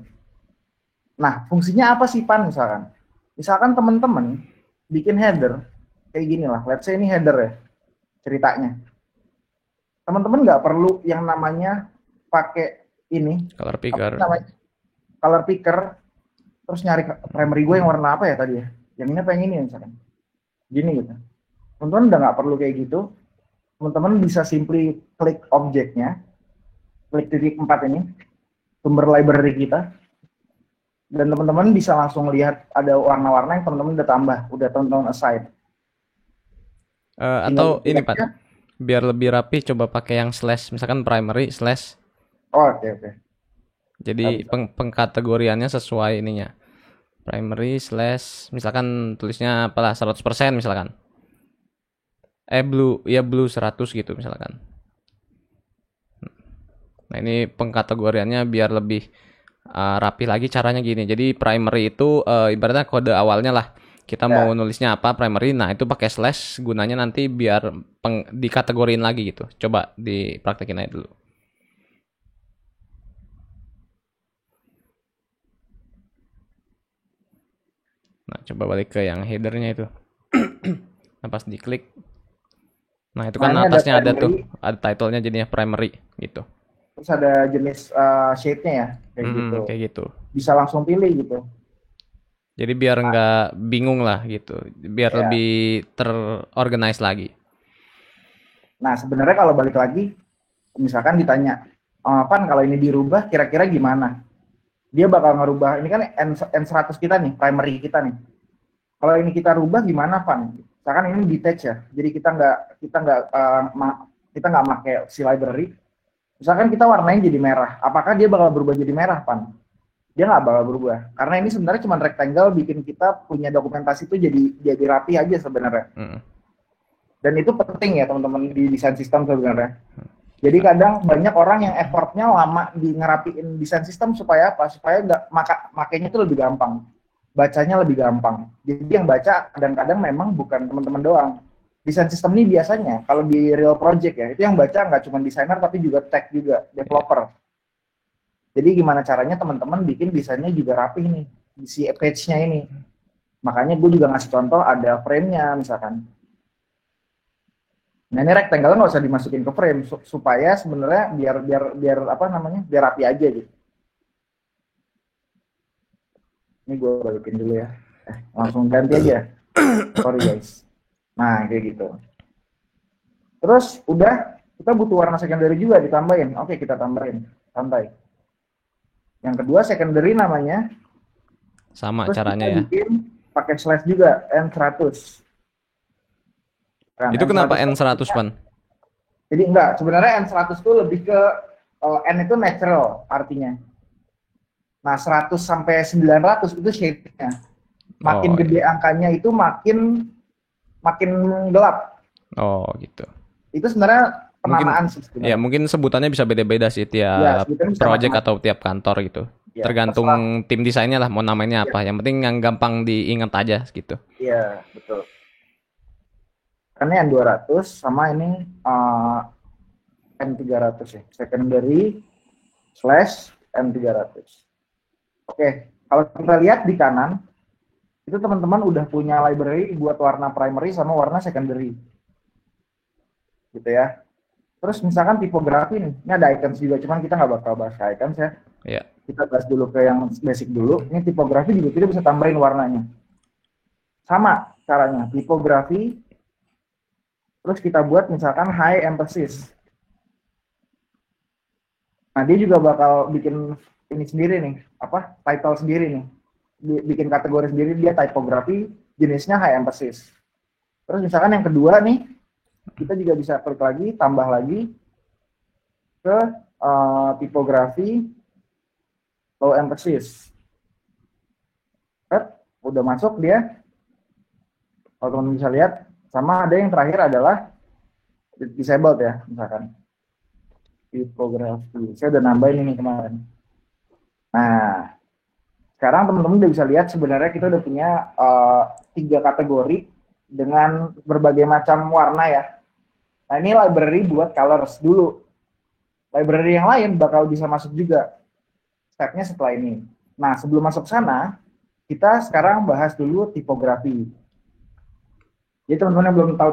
Nah, fungsinya apa sih Pan misalkan? Misalkan teman-teman bikin header kayak gini lah. Let's say ini header ya ceritanya. Teman-teman nggak perlu yang namanya pakai ini color picker. Color picker terus nyari primary gue yang warna apa ya tadi ya? Yang ini apa yang ini misalkan? Gini gitu. Teman-teman udah nggak perlu kayak gitu. Teman-teman bisa simply klik objeknya, klik titik 4 ini, sumber library kita, dan teman-teman bisa langsung lihat ada warna-warna yang teman-teman udah tambah, udah teman-teman assign. Atau ini Pak, biar lebih rapi coba pakai yang slash, misalkan primary slash. Oke. Jadi pengkategoriannya sesuai ininya. Primary slash, misalkan tulisnya apalah 100% misalkan. Blue 100 gitu misalkan. Nah, ini pengkategoriannya biar lebih rapi lagi caranya gini. Jadi primary itu ibaratnya kode awalnya lah. Kita mau nulisnya apa primary, nah itu pakai slash gunanya nanti biar dikategoriin lagi gitu. Coba dipraktekin aja dulu. Nah, coba balik ke yang headernya itu. Nah, pas diklik. Nah, itu kan atasnya ada tuh, ada title-nya jadinya primary gitu. Terus ada jenis shade-nya ya, kayak gitu. Kayak gitu. Bisa langsung pilih gitu. Jadi biar nggak bingung lah gitu, biar Ya. lebih terorganize lagi. Nah, sebenarnya kalau balik lagi, misalkan ditanya, Pan kalau ini dirubah kira-kira gimana? Dia bakal ngerubah, ini kan N100 kita nih, primary kita nih. Kalau ini kita rubah gimana, Pan? Misalkan ini detach ya, jadi kita nggak pakai si library. Misalkan kita warnain jadi merah, apakah dia bakal berubah jadi merah, Pan? Dia nggak bakal berubah, karena ini sebenarnya cuma rectangle bikin kita punya dokumentasi itu jadi rapi aja sebenarnya. Dan itu penting ya teman-teman di desain sistem sebenarnya. Jadi kadang banyak orang yang effortnya lama di ngerapiin desain sistem supaya apa? Supaya nggak makainya itu lebih gampang, bacanya lebih gampang. Jadi yang baca kadang-kadang memang bukan teman-teman doang. Desain sistem ini biasanya kalau di real project ya, itu yang baca nggak cuma desainer tapi juga tech juga, developer. Jadi gimana caranya teman-teman bikin desainnya juga rapih nih, si page-nya ini. Makanya gue juga ngasih contoh ada frame-nya misalkan. Nah ini rectangle nggak usah dimasukin ke frame supaya sebenarnya biar apa namanya biar rapi aja gitu. Ini gue balikin dulu ya. Langsung ganti aja. Sorry guys. Nah kayak gitu. Terus udah kita butuh warna secondary juga ditambahin. Oke kita tambahin. Santai. Yang kedua secondary namanya. Sama Terus caranya kita ya. bikin pakai slash juga N100. Kan, Itu kenapa N100 N100, Pan? Jadi enggak, sebenarnya N100 itu lebih ke N itu natural artinya. Nah, 100 sampai 900 itu shape-nya. Makin Oh, gede iya. angkanya itu makin gelap. Oh, gitu. Itu sebenarnya Mungkin penamaan sih ya sebenarnya. mungkin sebutannya bisa beda-beda sih Ya, tiap sebetulnya bisa project macam-macam. atau tiap kantor gitu. Ya, Tergantung terserah. tim desainnya lah mau namanya Ya, apa. Yang penting yang gampang diingat aja gitu. ya, betul. Karena yang 200 sama ini M300 ya. Secondary slash M300. Oke, kalau kita lihat di kanan, itu teman-teman udah punya library buat warna primary sama warna secondary. Gitu ya. Terus misalkan tipografi nih, ini ada icons juga, cuman kita nggak bakal bahas icons ya. Ya. Kita bahas dulu ke yang basic dulu. Ini tipografi juga kita bisa tambahin warnanya. Sama caranya, tipografi, terus kita buat misalkan high emphasis. Nah, dia juga bakal bikin ini sendiri nih, apa title sendiri nih. Bikin kategori sendiri, dia tipografi, jenisnya high emphasis. Terus misalkan yang kedua nih, kita juga bisa klik lagi, tambah lagi ke tipografi low emphasis. Udah masuk dia. Kalau teman-teman bisa lihat, sama ada yang terakhir adalah disabled ya, misalkan tipografi. Saya udah nambahin ini kemarin. Nah, sekarang teman-teman udah bisa lihat sebenarnya kita udah punya 3 kategori dengan berbagai macam warna ya. Nah, ini library buat colors dulu. Library yang lain bakal bisa masuk juga stepnya setelah ini. Nah, sebelum masuk sana, kita sekarang bahas dulu tipografi. Jadi teman-teman yang belum tahu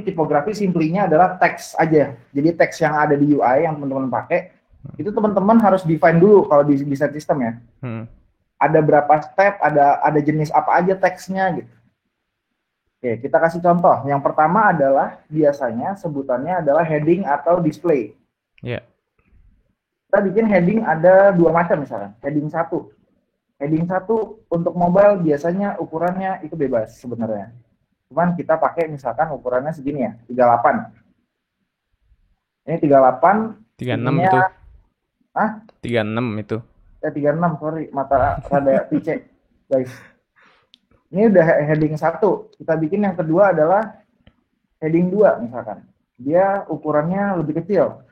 tipografi simplinya adalah teks aja. Jadi teks yang ada di UI yang teman-teman pakai, itu teman-teman harus define dulu kalau di desain sistem ya. Ada berapa step, ada jenis apa aja teksnya gitu. Oke, kita kasih contoh. Yang pertama adalah biasanya sebutannya adalah heading atau display. Ya. Kita bikin heading ada 2 macam misalnya. Heading 1. Heading 1 untuk mobile biasanya ukurannya itu bebas sebenarnya. Cuman kita pakai misalkan ukurannya segini ya, 38. Ini 38. 36 ininya, itu. Hah? 36 itu. 36, sorry. Mata rada pice, guys. Ini udah heading 1. Kita bikin yang kedua adalah heading 2 misalkan. Dia ukurannya lebih kecil.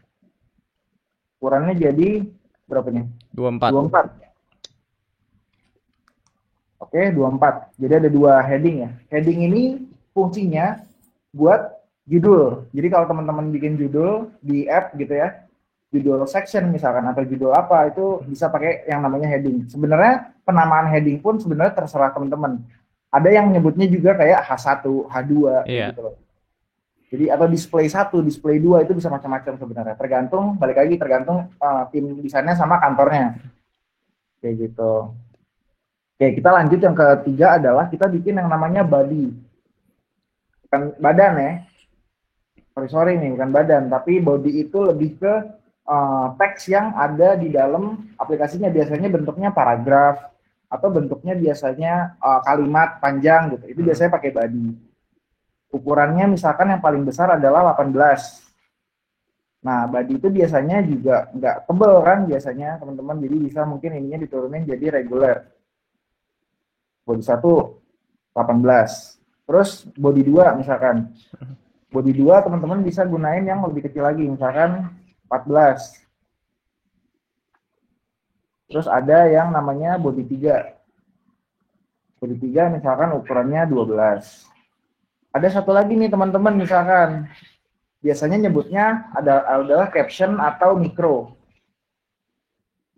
Ukurannya jadi berapa nih? 24. 24. Oke, 24. Jadi ada 2 heading ya. Heading ini fungsinya buat judul. Jadi kalau teman-teman bikin judul di app gitu ya, judul section misalkan atau judul apa, itu bisa pakai yang namanya heading. Sebenarnya penamaan heading pun sebenarnya terserah teman-teman. Ada yang nyebutnya juga kayak H1, H2 gitu loh. Jadi atau display 1, display 2 itu bisa macam-macam sebenarnya. Tergantung, balik lagi tergantung tim desainnya sama kantornya. Kayak gitu. Oke, kita lanjut yang ketiga adalah kita bikin yang namanya body. Bukan badan ya. Sorry nih, bukan badan. Tapi body itu lebih ke teks yang ada di dalam aplikasinya. Biasanya bentuknya paragraf atau bentuknya biasanya kalimat panjang gitu. Itu biasanya pakai body. Ukurannya misalkan yang paling besar adalah 18. Nah, body itu biasanya juga nggak tebel kan biasanya teman-teman. Jadi bisa mungkin ininya diturunin jadi regular. Body 1 18. Terus body 2 misalkan. Body 2 teman-teman bisa gunain yang lebih kecil lagi, misalkan 14. Terus ada yang namanya body 3. Body 3 misalkan ukurannya 12. Ada satu lagi nih teman-teman, misalkan biasanya nyebutnya adalah caption atau micro.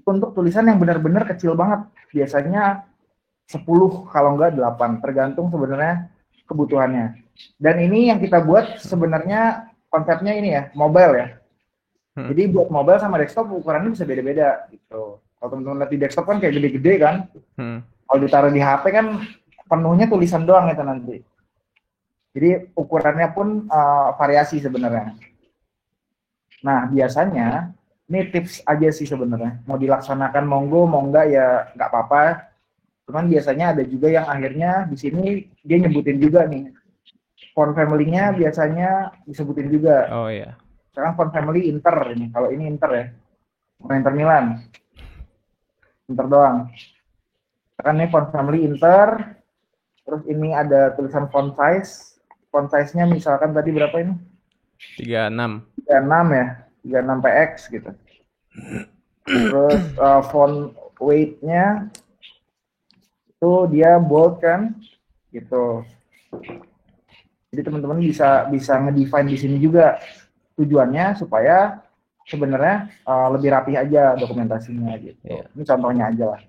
Untuk tulisan yang benar-benar kecil banget, biasanya 10 kalau enggak 8, tergantung sebenarnya kebutuhannya. Dan ini yang kita buat sebenarnya konsepnya ini ya, mobile ya. Jadi buat mobile sama desktop ukurannya bisa beda-beda gitu. Kalau teman-teman lihat di desktop kan kayak gede-gede kan. Kalau ditaruh di HP kan penuhnya tulisan doang itu nanti. Jadi ukurannya pun variasi sebenarnya. Nah, biasanya ini tips aja sih sebenarnya. Mau dilaksanakan monggo, mau enggak ya enggak apa-apa. Cuman biasanya ada juga yang akhirnya di sini dia nyebutin juga nih. Font family-nya biasanya disebutin juga. Oh iya. Sekarang font family Inter ini. Kalau ini Inter ya. Inter Milan. Inter doang. Sekarang ini font family Inter. Terus ini ada tulisan font size. Font size-nya misalkan tadi berapa ini? 36. 36 ya. 36 px gitu. Terus font weight-nya itu dia bold kan gitu. Jadi teman-teman bisa ngedefine di sini juga tujuannya supaya sebenarnya lebih rapi aja dokumentasinya gitu. Yeah. Ini contohnya aja lah.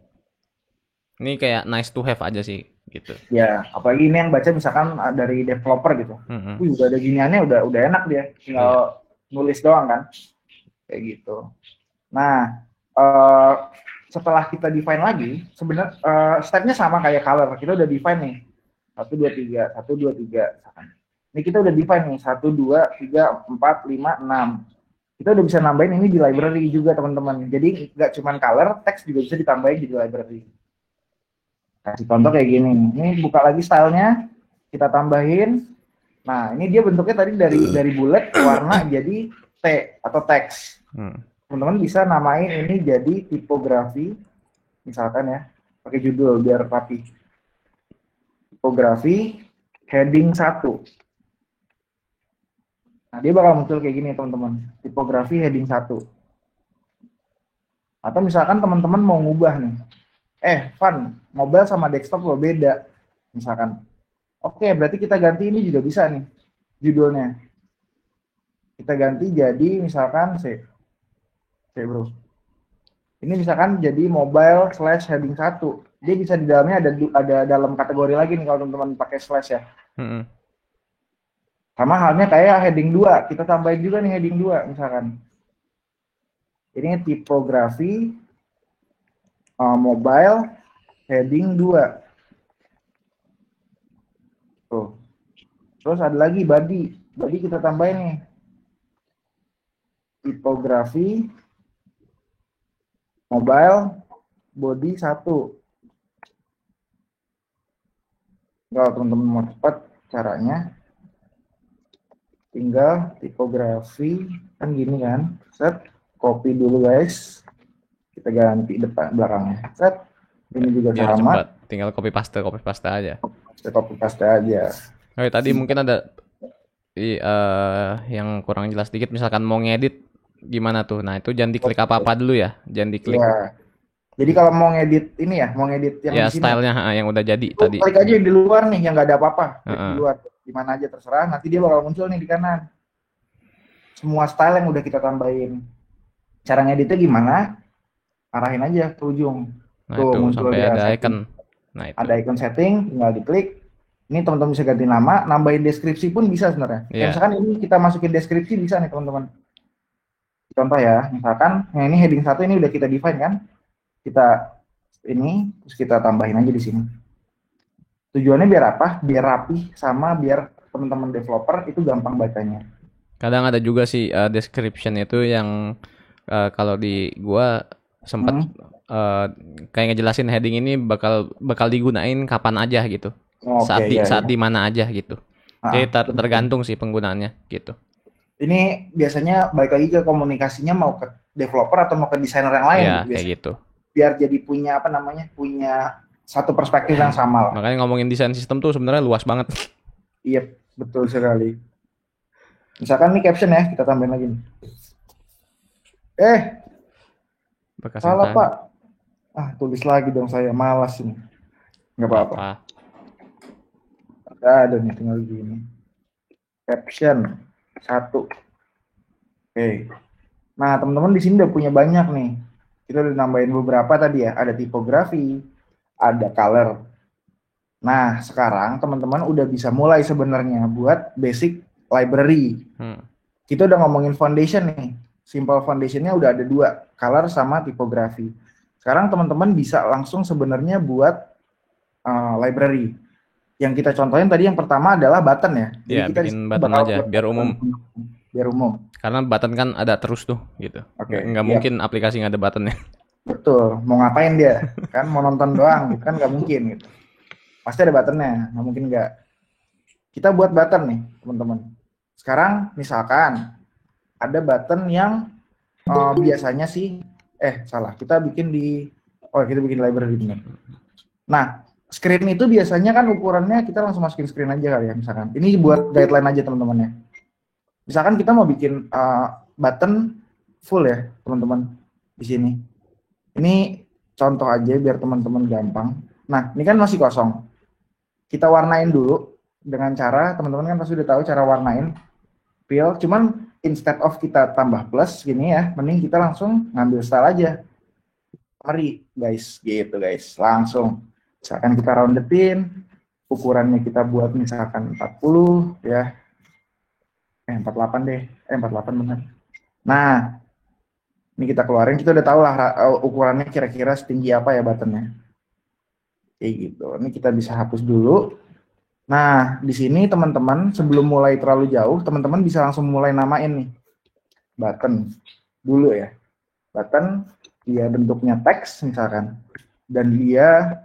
Ini kayak nice to have aja sih gitu. Ya, apalagi ini yang baca misalkan dari developer gitu. Udah ada giniannya udah enak dia, tinggal nulis doang kan. Kayak gitu. Nah, setelah kita define lagi, sebenarnya stepnya sama kayak color. Kita udah define nih. 1, 2, 3, 1, 2, 3. Ini kita udah define nih, 1, 2, 3, 4, 5, 6. Kita udah bisa nambahin ini di library juga teman-teman. Jadi nggak cuma color, teks juga bisa ditambahin di library. Kasih contoh kayak gini. Ini buka lagi stylenya, kita tambahin. Nah, ini dia bentuknya tadi dari bullet warna jadi T atau teks. Teman-teman bisa namain ini jadi tipografi, misalkan ya, pakai judul biar rapi. Tipografi heading 1. Nah, dia bakal muncul kayak gini teman-teman. Tipografi heading 1. Atau misalkan teman-teman mau ngubah nih. Van, mobile sama desktop lo beda. Misalkan. Oke, berarti kita ganti ini juga bisa nih. Judulnya. Kita ganti jadi misalkan bro. Ini misalkan jadi mobile / heading 1. Dia bisa di dalamnya ada dalam kategori lagi nih kalau teman-teman pakai slash ya. Sama halnya kayak heading 2. Kita tambahin juga nih heading 2 misalkan. Ini tipografi mobile heading 2. Tuh. Terus ada lagi body. Body kita tambahin nih. Tipografi mobile body 1. Kalau teman-teman mau cepat caranya tinggal tipografi kan gini kan, set, copy dulu guys, kita ganti depan belakangnya, set, ini juga biar sama cepat. Tinggal copy paste aja. Copy paste aja. Oke, tadi mungkin ada yang kurang jelas dikit, misalkan mau ngedit gimana tuh. Nah, itu jangan diklik apa-apa dulu ya, jangan diklik ya. Jadi kalau mau ngedit ini ya, mau ngedit yang ya, di sini, stylenya yang udah jadi tadi. Klik aja di luar nih, yang nggak ada apa-apa. Di luar, di mana aja terserah. Nanti dia bakal muncul nih di kanan. Semua style yang udah kita tambahin. Cara ngeditnya gimana? Arahin aja ke ujung. Nah, tuh muncul sampai ada icon. Nah, itu. Ada icon setting, tinggal diklik. Ini teman-teman bisa ganti nama, nambahin deskripsi pun bisa sebenarnya. Yeah. Misalkan ini kita masukin deskripsi bisa nih teman-teman. Contoh ya, misalkan yang ini heading 1 ini udah kita define kan. Kita ini, terus kita tambahin aja di sini. Tujuannya biar apa? Biar rapi sama biar teman-teman developer itu gampang bacanya. Kadang ada juga sih description itu yang kalau di gua sempat Hmm. eh, kayak ngejelasin heading ini bakal bakal digunain kapan aja gitu. Oke, ya, Saat di ya. mana aja gitu. Jadi Betul. tergantung sih penggunaannya gitu. Ini biasanya balik lagi ke komunikasinya mau ke developer atau mau ke desainer yang lain Ya, gitu kayak biasanya. gitu. Biar jadi punya apa namanya? Punya satu perspektif yang sama lah. Makanya ngomongin desain sistem tuh sebenarnya luas banget. Iya, betul sekali. Misalkan nih caption ya, kita tambahin lagi nih. Eh, Bekasin salah tadi. Pak. Tulis lagi dong saya, malas ini. Nggak apa-apa. Apa-apa. Ada nih, tinggal gini. Caption satu. Oke. Nah, teman-teman di sini udah punya banyak nih. Kita udah nambahin beberapa tadi ya. Ada tipografi, ada color. Nah, sekarang teman-teman udah bisa mulai sebenarnya buat basic library. Hmm. Kita udah ngomongin foundation nih. Simple foundationnya udah ada dua, color sama tipografi. Sekarang teman-teman bisa langsung sebenarnya buat library. Yang kita contohin tadi yang pertama adalah button ya. Jadi Ya, kita di bikin sini button bakal aja buat biar button umum. biar umum. Karena button kan ada terus tuh gitu. Oke, Nggak iya. mungkin aplikasi nggak ada buttonnya. Betul, mau ngapain dia? Kan mau nonton doang, gitu kan nggak mungkin gitu. Pasti ada buttonnya, nggak mungkin nggak. Kita buat button nih, teman-teman. Sekarang misalkan ada button yang biasanya sih, salah, kita bikin kita bikin library bener. Nah, screen itu biasanya kan ukurannya kita langsung masukin screen aja kali ya, misalkan. Ini buat guideline aja teman-teman ya. Misalkan kita mau bikin button full ya, teman-teman di sini. Ini contoh aja biar teman-teman gampang. Nah, ini kan masih kosong. Kita warnain dulu dengan cara, teman-teman kan pasti udah tahu cara warnain. Fill, cuman instead of kita tambah plus gini ya, mending kita langsung ngambil style aja. Mari guys, gitu guys. Langsung. Misalkan kita roundetin, ukurannya kita buat misalkan 40 ya. 48 deh. 48 benar. Nah, ini kita keluarin, kita udah tahu lah ukurannya kira-kira setinggi apa ya buttonnya. Kayak gitu. Ini kita bisa hapus dulu. Nah, di sini teman-teman sebelum mulai terlalu jauh, teman-teman bisa langsung mulai namain nih. Button dulu ya. Button, dia bentuknya teks misalkan. Dan dia,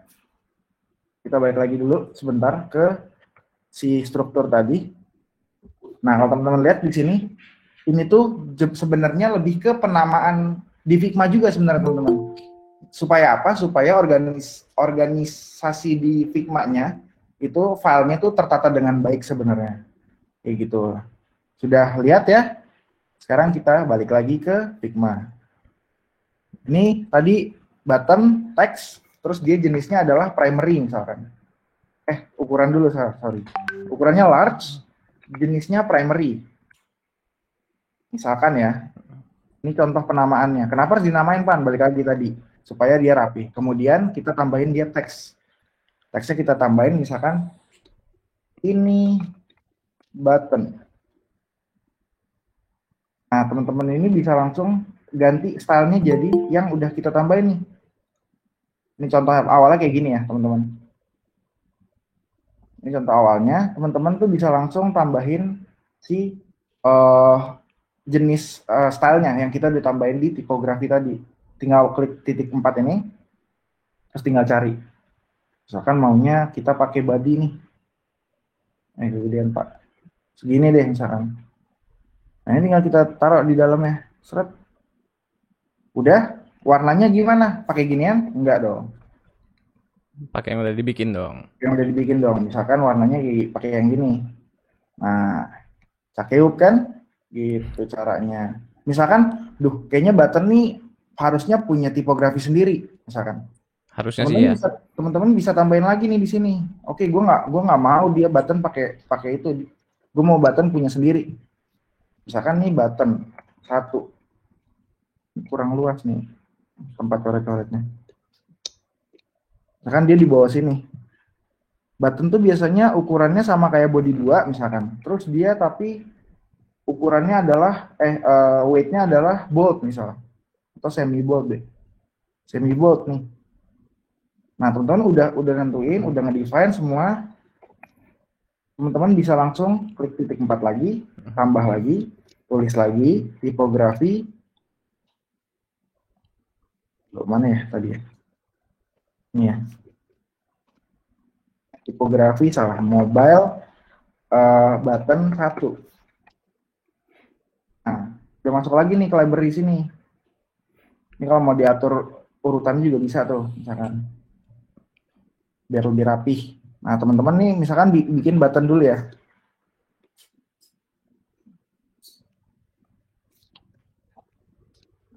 kita balik lagi dulu sebentar ke si struktur tadi. Nah, kalau teman-teman lihat di sini, ini tuh sebenarnya lebih ke penamaan di Figma juga sebenarnya teman-teman. Supaya apa? Supaya organisasi di Figma-nya itu filenya tuh tertata dengan baik sebenarnya. Kayak gitu. Sudah lihat ya? Sekarang kita balik lagi ke Figma. Ini tadi button, text, terus dia jenisnya adalah primary misalkan. Ukuran dulu, sorry. Ukurannya large, jenisnya primary. Misalkan ya, ini contoh penamaannya. Kenapa harus dinamain, Pan? Balik lagi tadi. Supaya dia rapi. Kemudian kita tambahin dia teks. Teksnya kita tambahin misalkan ini button. Nah, teman-teman ini bisa langsung ganti stylenya jadi yang udah kita tambahin nih. Ini contoh awalnya kayak gini ya, teman-teman. Ini contoh awalnya, teman-teman tuh bisa langsung tambahin si jenis stylenya yang kita ditambahin di tipografi tadi. Tinggal klik titik 4 ini, terus tinggal cari. Misalkan maunya kita pakai body nih. Kemudian Pak, segini deh misalkan. Nah, ini tinggal kita taruh di dalamnya. Seret. Udah, warnanya gimana? Pakai ginian? Enggak dong. Pakai yang udah dibikin dong. Yang udah dibikin dong. Misalkan warnanya pakai yang gini. Nah, cakep kan? Gitu caranya. Misalkan, kayaknya button nih harusnya punya tipografi sendiri. Misalkan, Harusnya sih ya. teman-teman bisa tambahin lagi nih di sini. Oke, gue nggak mau dia button pakai itu. Gue mau button punya sendiri. Misalkan nih button satu, kurang luas nih tempat coret-coretnya. Misalkan dia di bawah sini. Button tuh biasanya ukurannya sama kayak body 2 misalkan. Terus dia tapi ukurannya adalah weight-nya adalah bold misalnya. Atau semi bold deh. Semi bold nih. Nah, teman-teman udah nentuin, udah ngedefine semua, teman-teman bisa langsung klik titik 4 lagi, tambah lagi, tulis lagi, tipografi, mana ya tadi ya? Ini ya, tipografi salah, mobile, button 1. Nah, udah masuk lagi nih ke library sini. Ini kalau mau diatur urutannya juga bisa tuh, misalkan. Biar lebih rapih. Nah, teman-teman nih misalkan bikin button dulu ya.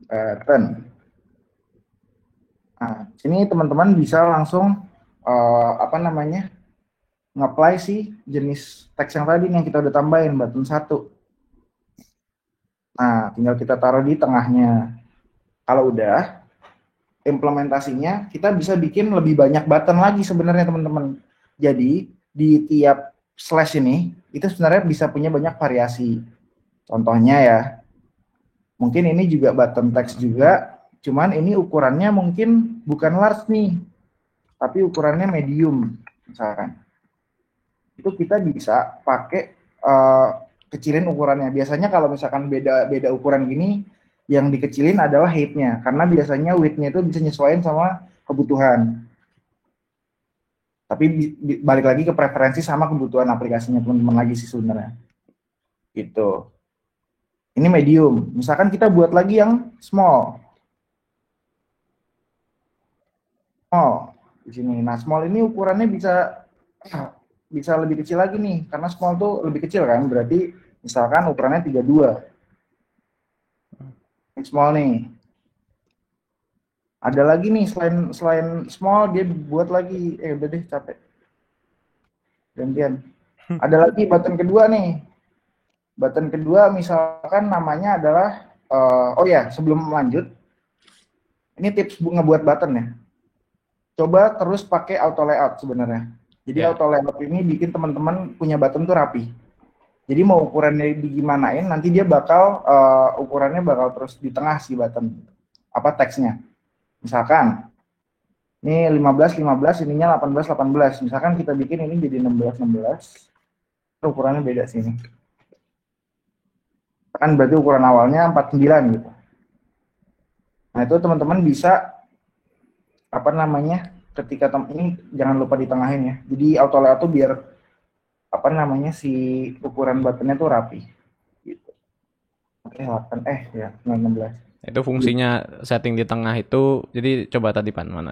Button. Nah, sini teman-teman bisa langsung apa namanya? Nge-apply sih jenis teks yang tadi yang kita udah tambahin button 1. Nah, tinggal kita taruh di tengahnya. Kalau udah, implementasinya kita bisa bikin lebih banyak button lagi sebenarnya teman-teman. Jadi di tiap slash ini itu sebenarnya bisa punya banyak variasi. Contohnya ya, mungkin ini juga button text juga, cuman ini ukurannya mungkin bukan large nih, tapi ukurannya medium misalkan. Itu kita bisa pakai kecilin ukurannya. Biasanya kalau misalkan beda ukuran gini, yang dikecilin adalah height-nya, karena biasanya width-nya itu bisa nyesuaiin sama kebutuhan. Tapi balik lagi ke preferensi sama kebutuhan aplikasinya teman-teman lagi sih sebenarnya. Gitu. Ini medium. Misalkan kita buat lagi yang small. Small di sini. Nah, small ini ukurannya bisa lebih kecil lagi nih, karena small tuh lebih kecil kan, berarti misalkan ukurannya 32. Small nih. Ada lagi nih selain small dia buat lagi udah deh capek. Gantian. Ada lagi button kedua nih. Button kedua misalkan namanya adalah oh ya, sebelum lanjut ini tips ngebuat button ya. Coba terus pakai auto layout sebenarnya. Jadi auto layout ini bikin teman-teman punya button tuh rapi. Jadi mau ukurannya digimanain, nanti dia bakal ukurannya bakal terus di tengah si button apa teksnya. Misalkan ini 15 15, ininya 18 18. Misalkan kita bikin ini jadi 16 16. Ukurannya beda sini. Kan berarti ukuran awalnya 49 gitu. Nah, itu teman-teman bisa apa namanya? Ketika ini jangan lupa ditengahin ya. Jadi auto layout tuh biar apa namanya si ukuran buttonnya tuh rapi gitu. Oke, 8 ya 16. Itu fungsinya setting di tengah itu, jadi coba tadi Pan mana?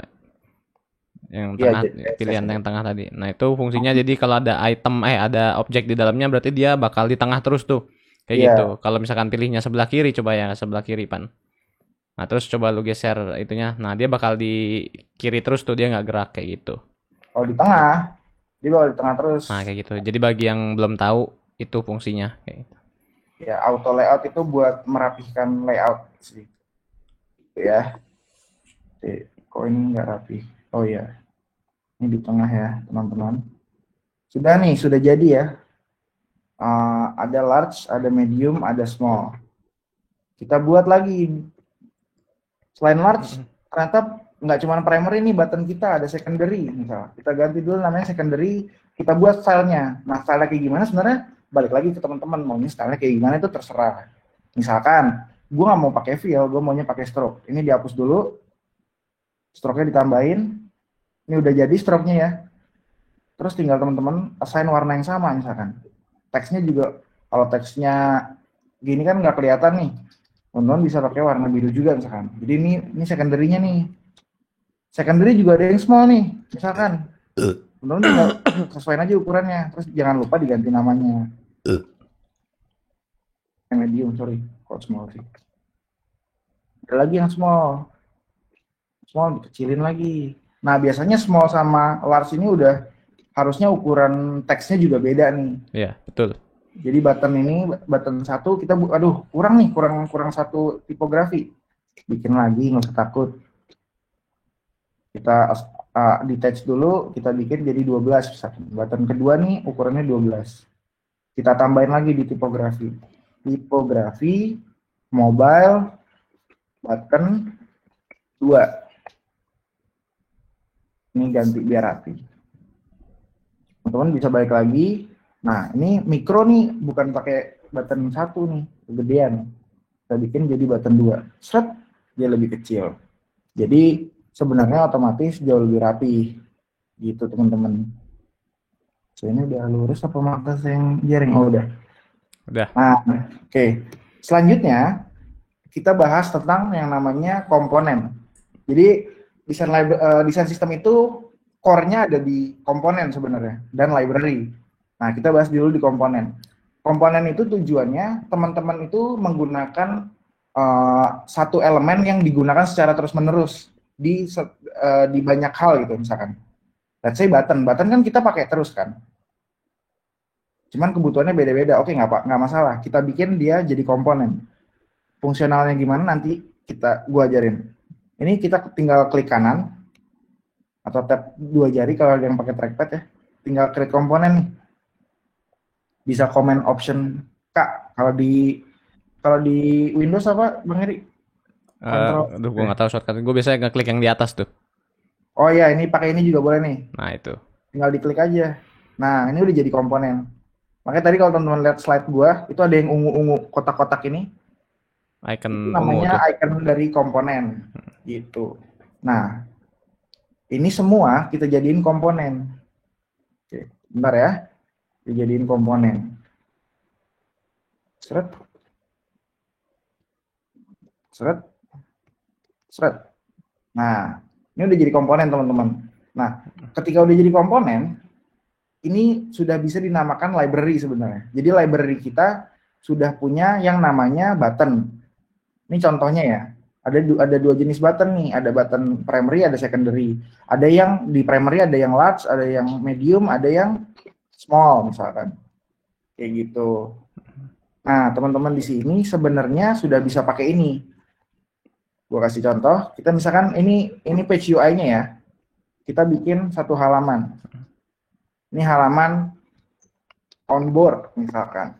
Yang Iya, tengah, pilihan yang tengah tadi. Nah, itu fungsinya jadi kalau ada item ada objek di dalamnya berarti dia bakal di tengah terus tuh. Kayak gitu. Kalau misalkan pilihnya sebelah kiri, coba ya sebelah kiri Pan. Nah, terus coba lu geser itunya. Nah, dia bakal di kiri terus tuh, dia nggak gerak kayak gitu. Kalau di tengah, dia bakal di tengah terus. Nah, kayak gitu. Jadi bagi yang belum tahu itu fungsinya kayak gitu. Ya, auto layout itu buat merapihkan layout sih. Ya. Kok ini nggak rapi? Oh ya. Ini di tengah ya, teman-teman. Sudah nih, sudah jadi ya. Ada large, ada medium, ada small. Kita buat lagi. Selain large, ternyata nggak cuma primary nih button kita, ada secondary. Misalnya. Kita ganti dulu namanya secondary, kita buat stylenya. Nah, stylenya kayak gimana sebenarnya? Balik lagi ke teman-teman, maunya stylenya kayak gimana itu terserah. Misalkan, gue nggak mau pakai fill, gue maunya pakai stroke. Ini dihapus dulu, stroke-nya ditambahin. Ini udah jadi stroke-nya ya. Terus tinggal teman-teman assign warna yang sama misalkan. Teksnya juga, kalau teksnya gini kan nggak kelihatan nih. Teman-teman bisa pakai warna biru juga misalkan. Jadi ini secondary-nya nih. Secondary juga ada yang small nih, misalkan. Teman-teman tinggal sesuaiin aja ukurannya. Terus jangan lupa diganti namanya. Medium, sorry. Kok small sih? Ada lagi yang small. Small dikecilin lagi. Nah, biasanya small sama large ini udah harusnya ukuran teksnya juga beda nih. Iya, betul. Jadi button 1 kita kurang nih, kurang satu tipografi. Bikin lagi, nggak usah takut. Kita detach dulu, kita bikin jadi 12 misalkan. Button kedua nih ukurannya 12. Kita tambahin lagi di tipografi. Tipografi mobile button 2. Ini ganti biar rapi. Teman-teman bisa balik lagi. Nah, ini mikro nih, bukan pakai button 1 nih, kegedean. Kita bikin jadi button 2. Seret, dia lebih kecil. Jadi sebenarnya otomatis jauh lebih rapi. Gitu teman-teman. So, ini udah lurus apa makanya yang jaring? Oh, udah. Udah. Nah, oke. Selanjutnya kita bahas tentang yang namanya komponen. Jadi desain sistem itu core-nya ada di komponen sebenarnya dan library. Nah, kita bahas dulu di komponen. Komponen itu tujuannya teman-teman itu menggunakan satu elemen yang digunakan secara terus-menerus di banyak hal gitu misalkan. Let's say button kan kita pakai terus kan. Cuman kebutuhannya beda-beda. Oke, nggak masalah. Kita bikin dia jadi komponen. Fungsionalnya gimana nanti gua ajarin. Ini kita tinggal klik kanan atau tap 2 jari kalau yang pakai trackpad ya. Tinggal create komponen nih. Bisa command option K. Kalau di Windows apa, Bang Heri? Aduh, gue nggak tahu shortcut. Gue biasanya ngeklik yang di atas tuh. Oh iya, ini pakai ini juga boleh nih. Nah itu. Tinggal diklik aja. Nah, ini udah jadi komponen. Makanya tadi kalau teman-teman lihat slide gua, itu ada yang ungu-ungu kotak-kotak ini. Icon itu namanya ungu tuh. icon dari komponen. Gitu. Nah, ini semua kita jadiin komponen. Oke, bentar ya. Dijadiin komponen. Seret. Seret. Seret. Nah, ini udah jadi komponen teman-teman. Nah, ketika udah jadi komponen, ini sudah bisa dinamakan library sebenarnya. Jadi library kita sudah punya yang namanya button. Ini contohnya ya. Ada 2 jenis button nih. Ada button primary, ada secondary. Ada yang di primary, ada yang large, ada yang medium, ada yang small misalkan. Kayak gitu. Nah, teman-teman di sini sebenarnya sudah bisa pakai ini. Gua kasih contoh. Kita misalkan ini page UI-nya ya. Kita bikin satu halaman. Ini halaman onboard misalkan.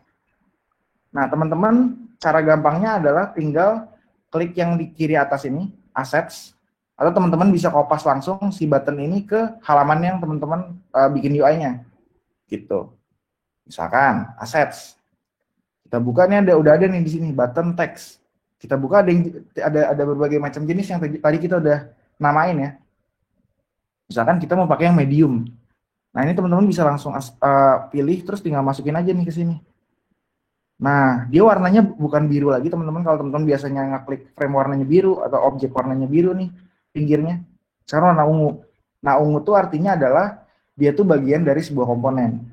Nah, teman-teman cara gampangnya adalah tinggal klik yang di kiri atas ini, assets, atau teman-teman bisa kopas langsung si button ini ke halaman yang teman-teman bikin UI-nya. Gitu. Misalkan assets. Kita buka nih udah ada nih di sini button text. Kita buka ada berbagai macam jenis yang tadi kita udah namain ya. Misalkan kita mau pakai yang medium. Nah, ini teman-teman bisa langsung pilih terus tinggal masukin aja nih ke sini. Nah, dia warnanya bukan biru lagi teman-teman. Kalau teman-teman biasanya ngeklik frame warnanya biru atau objek warnanya biru nih pinggirnya. Sekarang warna ungu. Nah, ungu tuh artinya adalah dia tuh bagian dari sebuah komponen.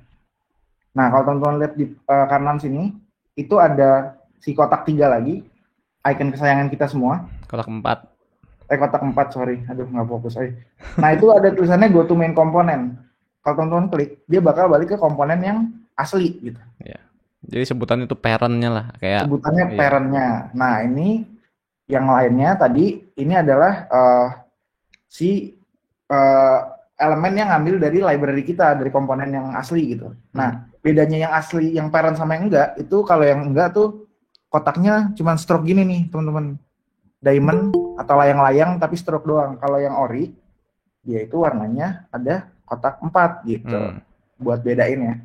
Nah, kalau teman-teman lihat di kanan sini, itu ada si kotak 3 lagi, icon kesayangan kita semua. Kotak 4. Kotak 4, sorry. Aduh, nggak fokus aja. Nah, itu ada tulisannya go to main component. Kalau teman-teman klik, dia bakal balik ke komponen yang asli gitu. Ya. Jadi sebutannya itu parent-nya lah, kayak sebutannya parent-nya. Nah, ini yang lainnya tadi ini adalah elemen yang ngambil dari library kita, dari komponen yang asli gitu. Nah, bedanya yang asli, yang parent sama yang enggak, itu kalau yang enggak tuh kotaknya cuma stroke gini nih, teman-teman. Diamond atau layang-layang tapi stroke doang. Kalau yang ori, dia itu warnanya ada kotak 4 gitu. Buat bedain ya.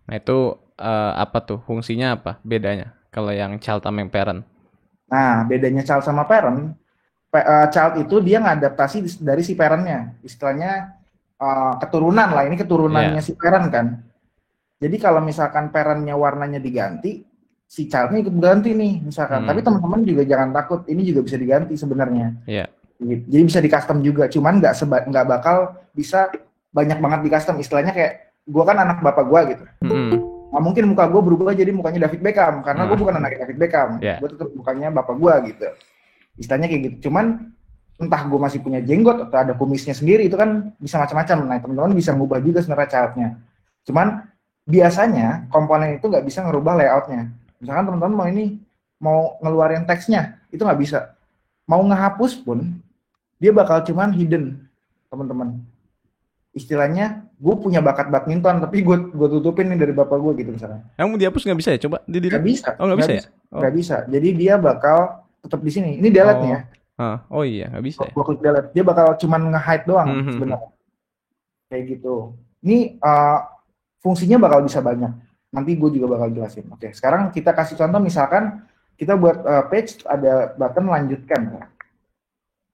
Nah, itu apa tuh? Fungsinya apa? Bedanya kalau yang child sama yang parent? Nah, bedanya child sama parent, child itu dia ngadaptasi dari si parent-nya. Istilahnya keturunan lah, ini keturunannya si parent kan. Jadi kalau misalkan parent-nya warnanya diganti, si child-nya ikut ganti nih misalkan. Tapi teman-teman juga jangan takut, ini juga bisa diganti sebenarnya. Jadi bisa di custom juga, cuman nggak bakal bisa banyak banget di custom. Istilahnya kayak gue kan anak bapak gue gitu. Nah, mungkin muka gue berubah jadi mukanya David Beckham karena gue bukan anak David Beckham. Gue tetap mukanya bapak gue gitu. Istilahnya kayak gitu. Cuman entah gue masih punya jenggot atau ada kumisnya sendiri, itu kan bisa macam-macam. Nah, teman-teman bisa ngubah juga sebenarnya child-nya. Cuman biasanya komponen itu nggak bisa ngerubah layout-nya. Misalkan teman-teman mau ngeluarin teksnya, itu nggak bisa. Mau ngehapus pun dia bakal cuman hidden, teman-teman. Istilahnya gue punya bakat badminton tapi gue tutupin nih dari bapak gue gitu misalnya. Emang dihapus nggak bisa ya? Coba di delete. Nggak bisa. Oh, nggak bisa ya? Nggak bisa. Jadi dia bakal tetap di sini. Ini delete nih ya. Oh iya, nggak bisa ya? Gue klik delete. Dia bakal cuman nge-hide doang sebenarnya. kayak gitu. Ini fungsinya bakal bisa banyak. Nanti gue juga bakal jelasin. Oke, sekarang kita kasih contoh misalkan kita buat page ada button lanjutkan.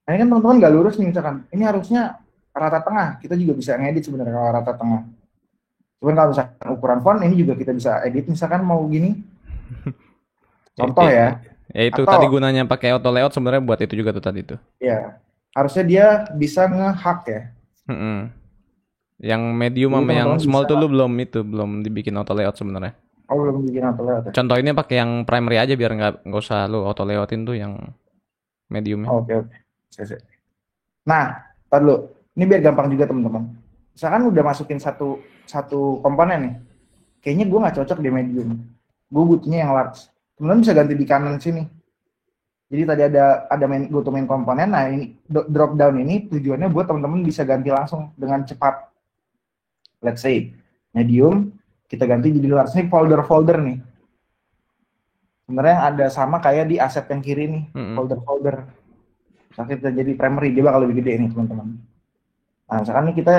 Nah, ini kan teman-teman nggak lurus nih misalkan. Ini harusnya rata tengah. Kita juga bisa ngedit sebenarnya kalau rata tengah. Cuman kalau misalkan ukuran font ini juga kita bisa edit misalkan mau gini. Contoh ya. Ya itu Atau tadi gunanya pakai auto layout sebenarnya buat itu juga tuh tadi tuh. ya, harusnya dia bisa nge-hack ya. Yang medium Jadi sama yang teman-teman small bisa, tuh lu belum dibikin auto layout sebenarnya. oh belum bikin auto layout ya. Contohinnya pakai yang primary aja biar nggak usah lu auto layoutin tuh yang mediumnya. Oke. Oke. Nah, tar dulu. Ini biar gampang juga teman-teman. Misalkan udah masukin satu komponen nih. Kayaknya gue nggak cocok di medium. Gue butuhnya yang large. Teman-teman bisa ganti di kanan sini. Jadi tadi ada go to main komponen. Nah, ini drop down ini tujuannya buat teman-teman bisa ganti langsung dengan cepat. Let's say medium, kita ganti jadi large. Ini folder-folder nih. Sebenarnya ada sama kayak di aset yang kiri nih, folder-folder. Misalkan kita jadi primary, dia bakal lebih gede nih teman-teman. Nah, misalkan nih kita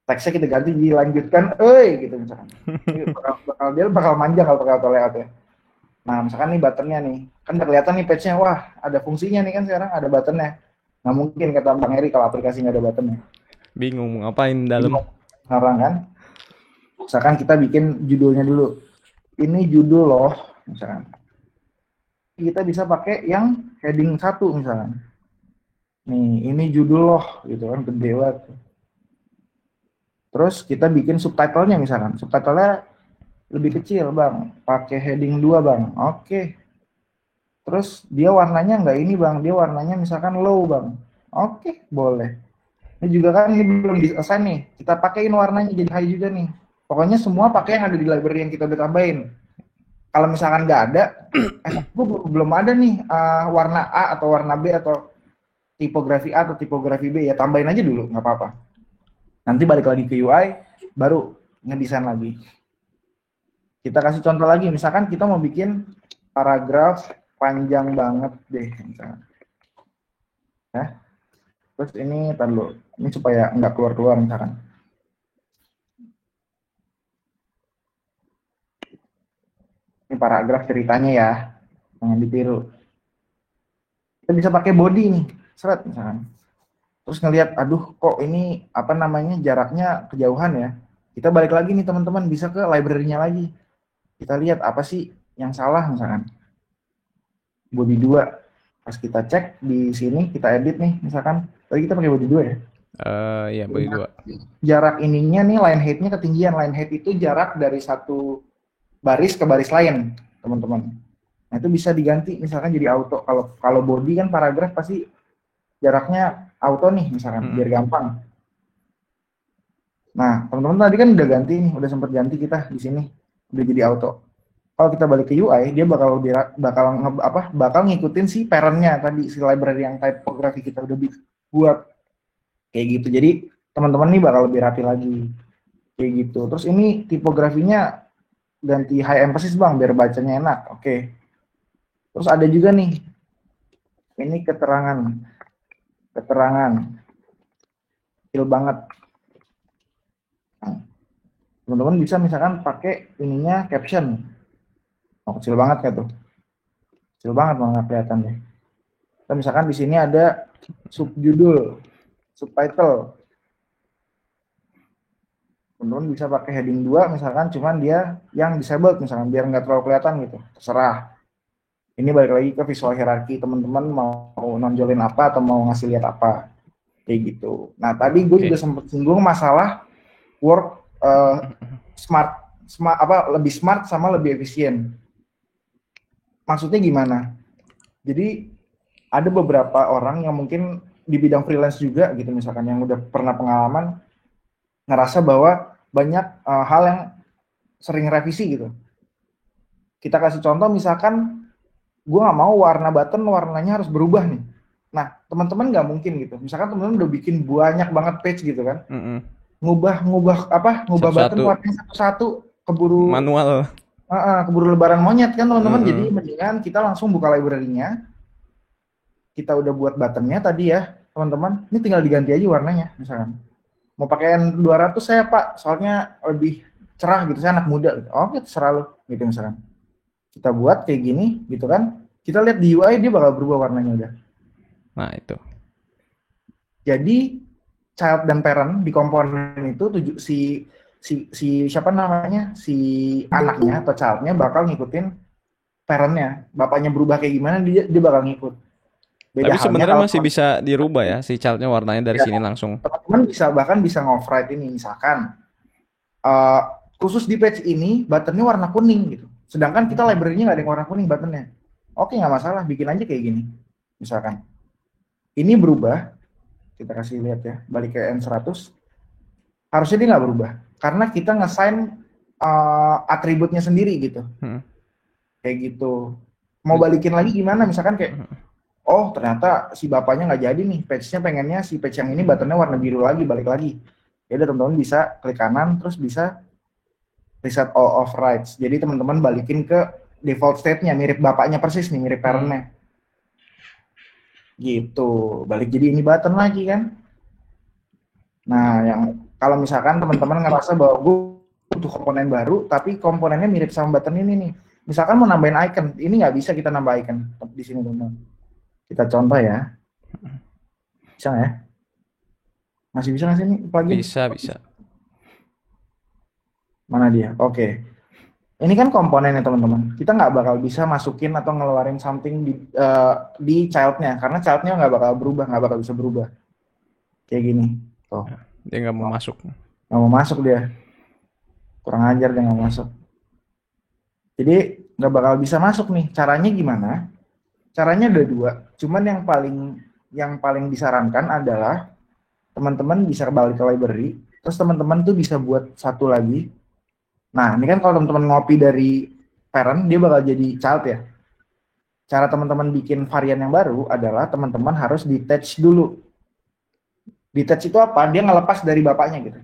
teksnya kita ganti dilanjutkan, gitu misalkan. Dia bakal manjang kalau pakai auto layout ya. Nah, misalkan nih buttonnya nih, kan udah kelihatan nih page-nya, wah ada fungsinya nih kan sekarang ada buttonnya. Nggak mungkin kata Bang Eri kalau aplikasi nggak ada buttonnya. Bingung mau ngapain dalam. Sekarang kan, misalkan kita bikin judulnya dulu. Ini judul loh, misalkan. Kita bisa pakai yang heading 1 misalkan. Nih, ini judul loh, gitu kan, gede banget. Terus kita bikin subtitlenya misalkan. Subtitlenya lebih kecil, Bang. Pakai heading 2, Bang. Oke. Terus dia warnanya nggak ini, Bang. Dia warnanya misalkan low, Bang. Oke, boleh. Ini juga kan ini belum di-assign nih. Kita pakein warnanya jadi high juga nih. Pokoknya semua pakai yang ada di library yang kita udah tambahin. Kalau misalkan nggak ada, belum ada nih warna A atau warna B atau tipografi A atau tipografi B, ya tambahin aja dulu, nggak apa-apa. Nanti balik lagi ke UI, baru ngedesain lagi. Kita kasih contoh lagi, misalkan kita mau bikin paragraf panjang banget deh, misalkan. Ya. Terus ini, tar dulu, ini supaya nggak keluar-keluar misalkan. Ini paragraf ceritanya ya, jangan ditiru. Kita bisa pakai body nih, seret misalkan. Terus ngelihat, aduh kok ini apa namanya jaraknya kejauhan ya. Kita balik lagi nih teman-teman, bisa ke library-nya lagi. Kita lihat apa sih yang salah misalkan. Body 2. Pas kita cek di sini, kita edit nih misalkan. Tadi kita pakai body 2 ya. Iya, body 2. Jarak ininya nih line height-nya ketinggian. Line height itu jarak dari satu baris ke baris lain, teman-teman. Nah, itu bisa diganti misalkan jadi auto. Kalau body kan paragraf pasti jaraknya auto nih misalkan, biar gampang. Nah, teman-teman tadi kan udah ganti nih, udah sempat ganti kita di sini, udah jadi auto. Kalau kita balik ke UI, dia bakal ngikutin si parent-nya tadi, si library yang typography kita udah buat kayak gitu. Jadi teman-teman nih bakal lebih rapi lagi kayak gitu. Terus ini tipografinya ganti high emphasis, Bang, biar bacanya enak. Oke. Terus ada juga nih, ini keterangan kecil banget. Nah, teman-teman bisa misalkan pakai ininya caption. Oh, kecil banget kan tuh, kecil banget malah kelihatan deh. Kita misalkan di sini ada subjudul, subtitle. Teman-teman bisa pakai heading 2 misalkan, cuman dia yang disabled misalkan, biar nggak terlalu kelihatan gitu. Terserah. Ini balik lagi ke visual hierarki, teman-teman mau nonjolin apa atau mau ngasih lihat apa, kayak gitu. Nah, tadi gue juga sempat singgung masalah work lebih smart sama lebih efisien. Maksudnya gimana? Jadi ada beberapa orang yang mungkin di bidang freelance juga gitu misalkan, yang udah pernah pengalaman ngerasa bahwa banyak hal yang sering revisi gitu. Kita kasih contoh misalkan gue nggak mau warna button warnanya harus berubah nih. Nah, teman-teman nggak mungkin gitu. Misalkan teman-teman udah bikin banyak banget page gitu kan, ngubah button warnanya satu-satu, keburu manual, keburu lebaran monyet kan teman-teman. Jadi mendingan kita langsung buka library-nya. Kita udah buat buttonnya tadi ya. teman-teman, ini tinggal diganti aja warnanya, misalkan. Mau pakaian 200 saya Pak, soalnya lebih cerah gitu, saya anak muda. Gitu. Oke, terserah lo, gitu misalkan. Kita buat kayak gini, gitu kan. Kita lihat di UI dia bakal berubah warnanya udah. Nah, itu. Jadi child dan parent di komponen itu si siapa namanya, si anaknya atau childnya bakal ngikutin parentnya. Bapaknya berubah kayak gimana dia bakal ngikut. Beda Tapi halnya sebenarnya kalau masih bisa dirubah ya si childnya warnanya dari ya, sini langsung. teman-teman bahkan bisa ngoverride ini, misalkan khusus di page ini buttonnya warna kuning gitu. Sedangkan kita library-nya nggak ada yang warna kuning buttonnya. Oke, nggak masalah, bikin aja kayak gini. Misalkan ini berubah, kita kasih lihat ya, balik ke N100. Harusnya dia nggak berubah karena kita nge-assign atributnya sendiri gitu. Kayak gitu. Mau balikin lagi gimana? Misalkan kayak oh ternyata si bapaknya nggak jadi nih, page-nya pengennya si page yang ini buttonnya warna biru lagi, balik lagi. Ya udah, teman-teman bisa klik kanan terus bisa reset all of rights. Jadi teman-teman balikin ke default state-nya, mirip bapaknya persis nih, mirip parent-nya. Gitu, balik jadi ini button lagi kan. Nah, yang kalau misalkan teman-teman ngerasa bahwa gue butuh komponen baru, tapi komponennya mirip sama button ini nih. Misalkan mau nambahin icon, ini nggak bisa kita nambah icon di sini teman-teman. Kita contoh ya. Bisa nggak ya? Masih bisa nggak sih ini plugin? Bisa. Mana dia? Oke. Ini kan komponennya teman-teman. Kita nggak bakal bisa masukin atau ngeluarin something di childnya, karena childnya nggak bakal berubah, nggak bakal bisa berubah. Kayak gini. Tuh. Dia nggak mau masuk. Nggak mau masuk dia. Kurang ajar dia nggak masuk. Jadi nggak bakal bisa masuk nih. Caranya gimana? Caranya ada dua. Cuman yang paling disarankan adalah teman-teman bisa balik ke library, terus teman-teman tuh bisa buat satu lagi. Nah, ini kan kalau teman-teman ngopi dari parent, dia bakal jadi child ya. Cara teman-teman bikin varian yang baru adalah teman-teman harus detach dulu. Detach itu apa? Dia ngelepas dari bapaknya gitu.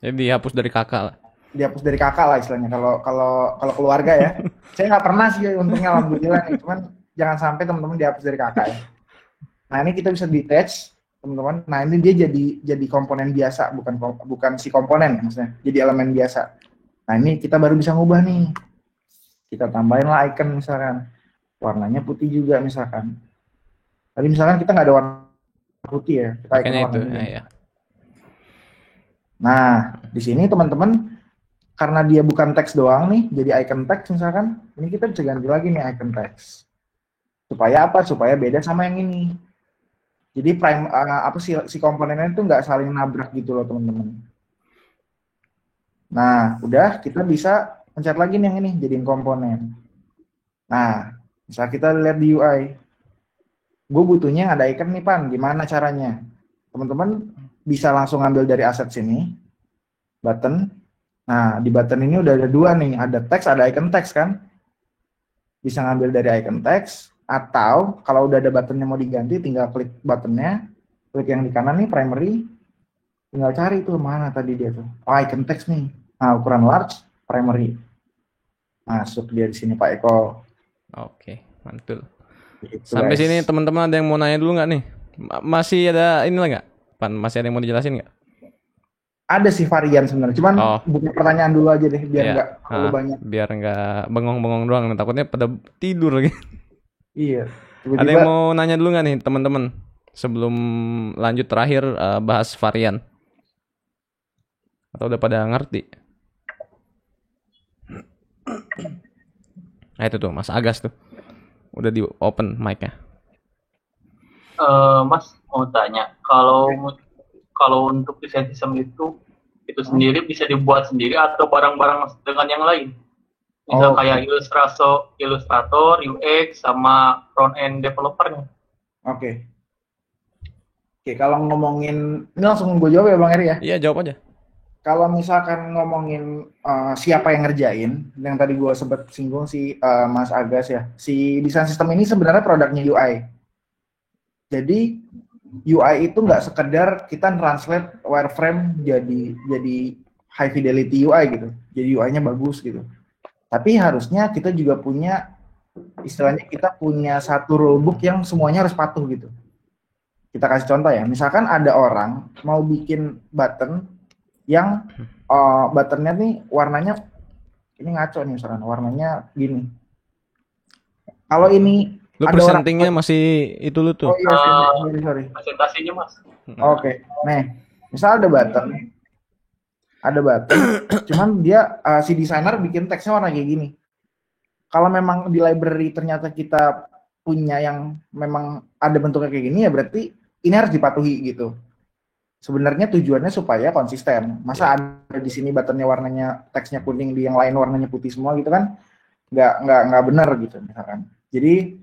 Jadi dihapus dari kakak lah. Dihapus dari kakak lah istilahnya. Kalau keluarga ya. Saya nggak pernah sih, untungnya alhamdulillah nih. Cuman jangan sampai teman-teman dihapus dari kakak ya. Nah, ini kita bisa detach teman-teman. Nah, ini dia jadi komponen biasa, bukan si komponen maksudnya. Jadi elemen biasa. Nah, ini kita baru bisa ngubah nih. Kita tambahin lah icon misalkan. Warnanya putih juga misalkan. Tadi misalkan kita nggak ada warna putih ya. Kita icon warna itu. Ya. Nah, di sini teman-teman, karena dia bukan teks doang nih, jadi icon teks misalkan. Ini kita bisa ganti lagi nih icon teks. Supaya apa? Supaya beda sama yang ini. Jadi si komponennya itu nggak saling nabrak gitu loh teman-teman. Nah, udah kita bisa pencet lagi nih yang ini, jadiin komponen. Nah, misal kita lihat di UI, gue butuhnya ada icon nih Pan, gimana caranya? Teman-teman bisa langsung ambil dari aset sini, button. Nah, di button ini udah ada dua nih, ada teks, ada icon teks kan? Bisa ngambil dari icon teks, atau kalau udah ada buttonnya mau diganti, tinggal klik buttonnya, klik yang di kanan nih, primary, tinggal cari tuh mana tadi dia tuh. Oh, icon text nih. Nah, ukuran large, primary. Masuk dia di sini Pak Eko. Oke, mantul. Gitu, sampai guys. Sini teman-teman ada yang mau nanya dulu nggak nih? Masih ada inilah nggak? Pan, masih ada yang mau dijelasin nggak? Ada sih varian sebenarnya. Cuman buka pertanyaan dulu aja deh biar nggak terlalu banyak. Biar nggak bengong-bengong doang. Takutnya pada tidur lagi. Iya. Ada yang mau nanya dulu nggak nih teman-teman? Sebelum lanjut terakhir bahas varian. Atau udah pada ngerti? Nah itu tuh Mas Agas tuh. Udah di open mic-nya. Mas mau tanya, kalau untuk desain sistem itu sendiri bisa dibuat sendiri atau bareng-bareng dengan yang lain? Misal kayak Illustrator, UX, sama front-end developer-nya. Oke, kalau ngomongin, ini langsung gue jawab ya Bang Eri ya? Iya, jawab aja. Kalau misalkan ngomongin siapa yang ngerjain, yang tadi gue sempat singgung si Mas Agas ya, si desain sistem ini sebenarnya produknya UI. Jadi UI itu nggak sekedar kita translate wireframe jadi high fidelity UI gitu, jadi UI-nya bagus gitu. Tapi harusnya kita juga punya, istilahnya kita punya satu rulebook yang semuanya harus patuh gitu. Kita kasih contoh ya, misalkan ada orang mau bikin button yang buttonnya nih warnanya, ini ngaco nih misalkan, warnanya gini. Kalau ini Lu ada presentingnya orang, masih itu lu tuh. oh iya, sorry. Presentasinya Mas. Oke, nih, misal ada button, cuman dia si desainer bikin teksnya warna kayak gini. Kalau memang di library ternyata kita punya yang memang ada bentuknya kayak gini, ya berarti ini harus dipatuhi gitu. Sebenarnya tujuannya supaya konsisten. Masa ada di sini buttonnya warnanya teksnya kuning, di yang lain warnanya putih semua gitu kan? Nggak benar gitu misalkan. Jadi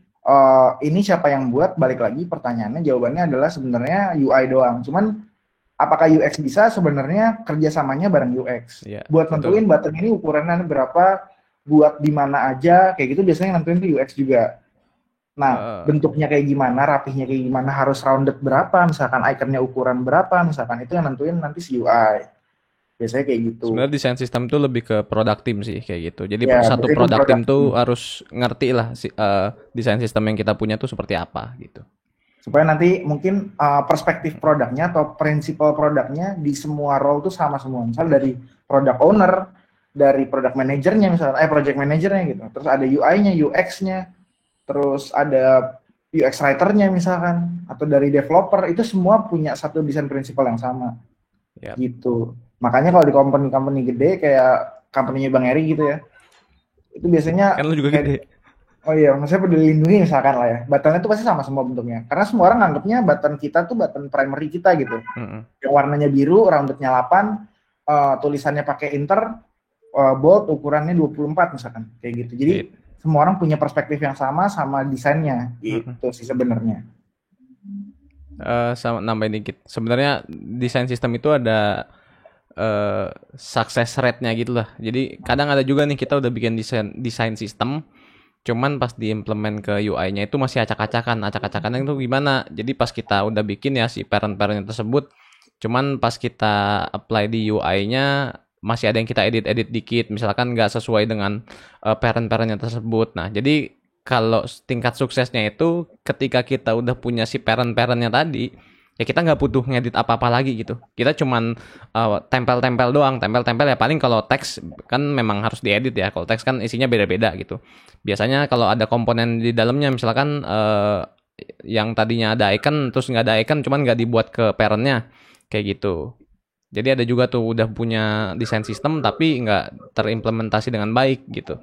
ini siapa yang buat? Balik lagi pertanyaannya, jawabannya adalah sebenarnya UI doang. Cuman apakah UX bisa? Sebenarnya kerjasamanya bareng UX. Buat nentuin button ini ukurannya berapa, buat di mana aja, kayak gitu biasanya nentuin tuh UX juga. Nah, bentuknya kayak gimana, rapihnya kayak gimana, harus rounded berapa, misalkan ikonnya ukuran berapa, misalkan itu yang nentuin nanti si UI. Biasanya kayak gitu. Sebenarnya desain sistem tuh lebih ke product team sih kayak gitu. Jadi satu product team tuh harus ngerti lah desain sistem yang kita punya tuh seperti apa gitu. Supaya nanti mungkin perspektif produknya atau prinsipal produknya di semua role tuh sama semua. Misal dari product owner, dari product manajernya misalnya, project manajernya gitu. Terus ada UI-nya, UX-nya, terus ada UX writer-nya misalkan, atau dari developer, itu semua punya satu desain prinsipal yang sama. Gitu. Makanya kalau di company gede kayak company-nya Bang Eri gitu ya, itu biasanya kan lu juga gede. Oh iya, maksudnya Peduli Lindungi misalkan lah ya, button itu pasti sama semua bentuknya, karena semua orang nganggapnya button kita tuh button primary kita gitu, yang warnanya biru, roundednya 8, tulisannya pakai inter, bold, ukurannya 24 misalkan, kayak gitu. Jadi semua orang punya perspektif yang sama desainnya, gitu sih sebenarnya. Sama nambahin dikit, sebenarnya desain sistem itu ada success rate-nya gitu lah. Jadi kadang ada juga nih kita udah bikin desain sistem, cuman pas diimplement ke UI-nya itu masih acak-acakan itu gimana. Jadi pas kita udah bikin ya si parent-parentnya tersebut, cuman pas kita apply di UI-nya masih ada yang kita edit dikit, misalkan nggak sesuai dengan parent-parentnya tersebut. Nah jadi kalau tingkat suksesnya itu ketika kita udah punya si parent-parentnya tadi, ya kita nggak butuh ngedit apa-apa lagi gitu. Kita cuman tempel-tempel doang. Tempel-tempel ya paling kalau teks kan memang harus diedit ya. Kalau teks kan isinya beda-beda gitu. Biasanya kalau ada komponen di dalamnya misalkan yang tadinya ada icon terus nggak ada icon cuman nggak dibuat ke parentnya. Kayak gitu. Jadi ada juga tuh udah punya desain sistem tapi nggak terimplementasi dengan baik gitu.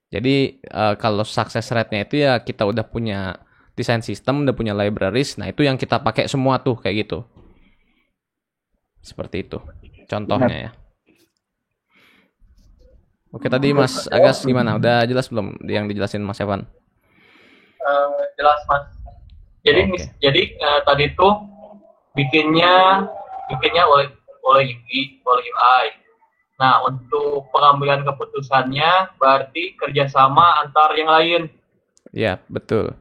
Jadi kalau success rate-nya itu ya kita udah punya desain sistem, udah punya libraries, nah itu yang kita pakai semua tuh kayak gitu. Seperti itu contohnya ya. Oke, tadi Mas Agas gimana? Udah jelas belum yang dijelasin Mas Evan? Jelas Mas. Jadi tadi tuh bikinnya oleh UI. Nah, untuk pengambilan keputusannya berarti kerjasama antar yang lain. Iya, betul.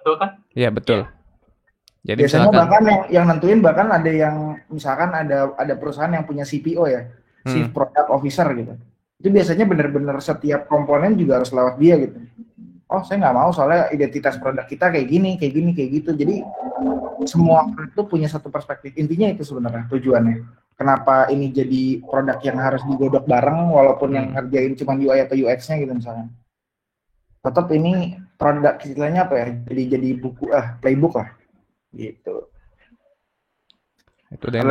Betul kan? Iya, betul. Ya. Jadi biasanya misalkan, bahkan yang nentuin bahkan ada yang misalkan ada perusahaan yang punya CPO ya, Chief Product Officer gitu. Itu biasanya benar-benar setiap komponen juga harus lewat dia gitu. Oh, saya nggak mau soalnya identitas produk kita kayak gini, kayak gitu. Jadi semua itu punya satu perspektif. Intinya itu sebenarnya tujuannya. Kenapa ini jadi produk yang harus digodok bareng walaupun yang ngerjain cuma UI atau UX-nya gitu misalnya. Tetap ini produk istilahnya apa ya? Jadi buku playbook lah. Gitu. Itu ada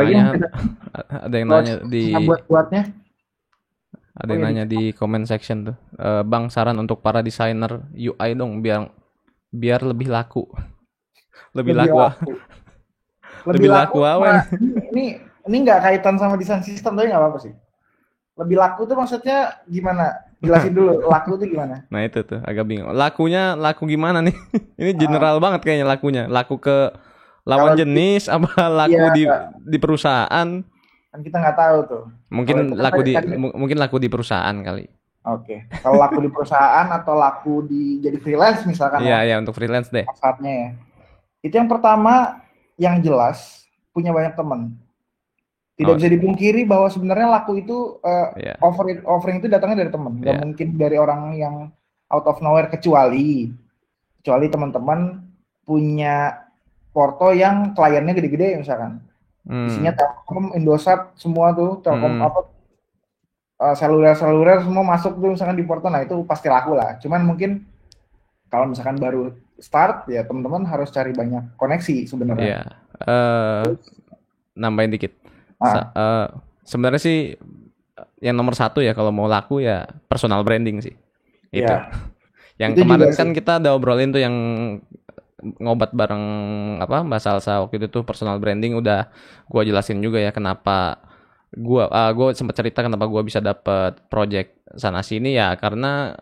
yang nanya di buat-buatnya. Ada yang nanya di comment section tuh. Bang, saran untuk para desainer UI dong biar lebih laku. Lebih laku. Lebih laku awan. Ini nggak kaitan sama desain sistem tapi nggak apa-apa sih. Lebih laku tuh maksudnya gimana? Jelasin dulu, laku tuh gimana? Nah itu tuh agak bingung. Laku gimana nih? Ini general banget kayaknya lakunya. Laku ke lawan jenis apa laku di perusahaan? Kan kita nggak tahu tuh. Mungkin laku di perusahaan kali. Oke. Kalau laku di perusahaan atau laku jadi freelance misalkan. Iya, untuk freelance deh. Saatnya ya. Itu yang pertama yang jelas punya banyak teman. Tidak bisa dipungkiri bahwa sebenarnya laku itu offering itu datangnya dari teman, nggak mungkin dari orang yang out of nowhere kecuali teman-teman punya porto yang kliennya gede-gede misalkan. Isinya Telkom, Indosat, semua tuh, Telkom seluler semua masuk tuh misalkan di porto. Nah, itu pasti laku lah. Cuman mungkin kalau misalkan baru start ya teman-teman harus cari banyak koneksi sebenarnya. Iya. Nambahin dikit. Sebenarnya sih yang nomor satu ya kalau mau laku ya personal branding sih. Itu. Yang itu kemarin kan kita udah obrolin tuh yang ngobat bareng Mbak Salsa waktu itu tuh personal branding, udah gua jelasin juga ya kenapa gua sempat cerita kenapa gua bisa dapet project sana sini ya karena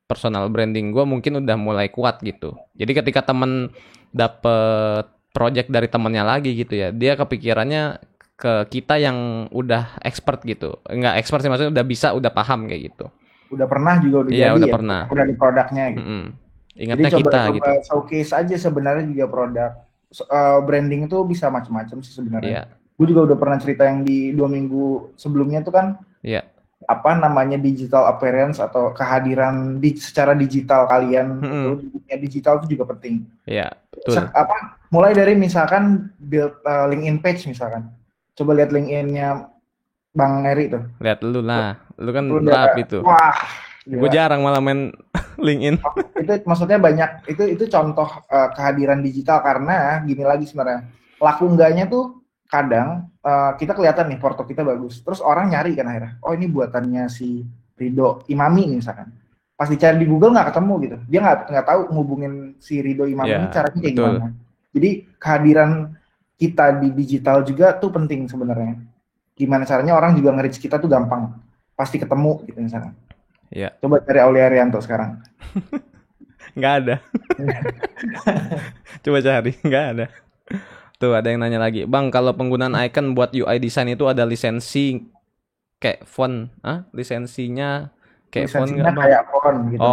personal branding gua mungkin udah mulai kuat gitu. Jadi ketika temen dapet project dari temennya lagi gitu ya, dia kepikirannya ke kita yang udah expert gitu. Enggak expert sih, maksudnya udah paham kayak gitu. Udah pernah juga udah jadi udah ya, pernah. Udah di produknya gitu. Ingatnya jadi kita coba gitu. Showcase aja sebenarnya juga produk. Branding itu bisa macam-macam sih sebenarnya. Iya. Gue juga udah pernah cerita yang di 2 minggu sebelumnya tuh kan. Iya. Apa namanya digital appearance atau kehadiran secara digital kalian itu dunia digital itu juga penting. Iya, betul. Mulai dari misalkan build LinkedIn page misalkan. Coba lihat LinkedIn-nya Bang Eri tuh. Lihat lu lah, lu kan rapi tuh. Wah, gue jarang malah main LinkedIn. Itu maksudnya banyak, itu contoh kehadiran digital karena gini lagi sebenarnya. Laku enggaknya tuh kadang kita kelihatan nih porto kita bagus, terus orang nyari kan akhirnya, oh ini buatannya si Ridho Imami nih misalkan. Pas dicari di Google nggak ketemu gitu, dia nggak tahu ngubungin si Ridho Imami ini caranya kayak gimana. Jadi kehadiran kita di digital juga tuh penting sebenarnya. Gimana caranya orang juga nge-reach kita tuh gampang, pasti ketemu gitu misalkan. Iya. Coba cari Aulia Arianto sekarang. Nggak ada. Coba cari, nggak ada. Tuh ada yang nanya lagi, Bang, kalau penggunaan icon buat UI design itu ada lisensi kayak font, lisensinya kayak font nggak, Bang? Kayak font gitu.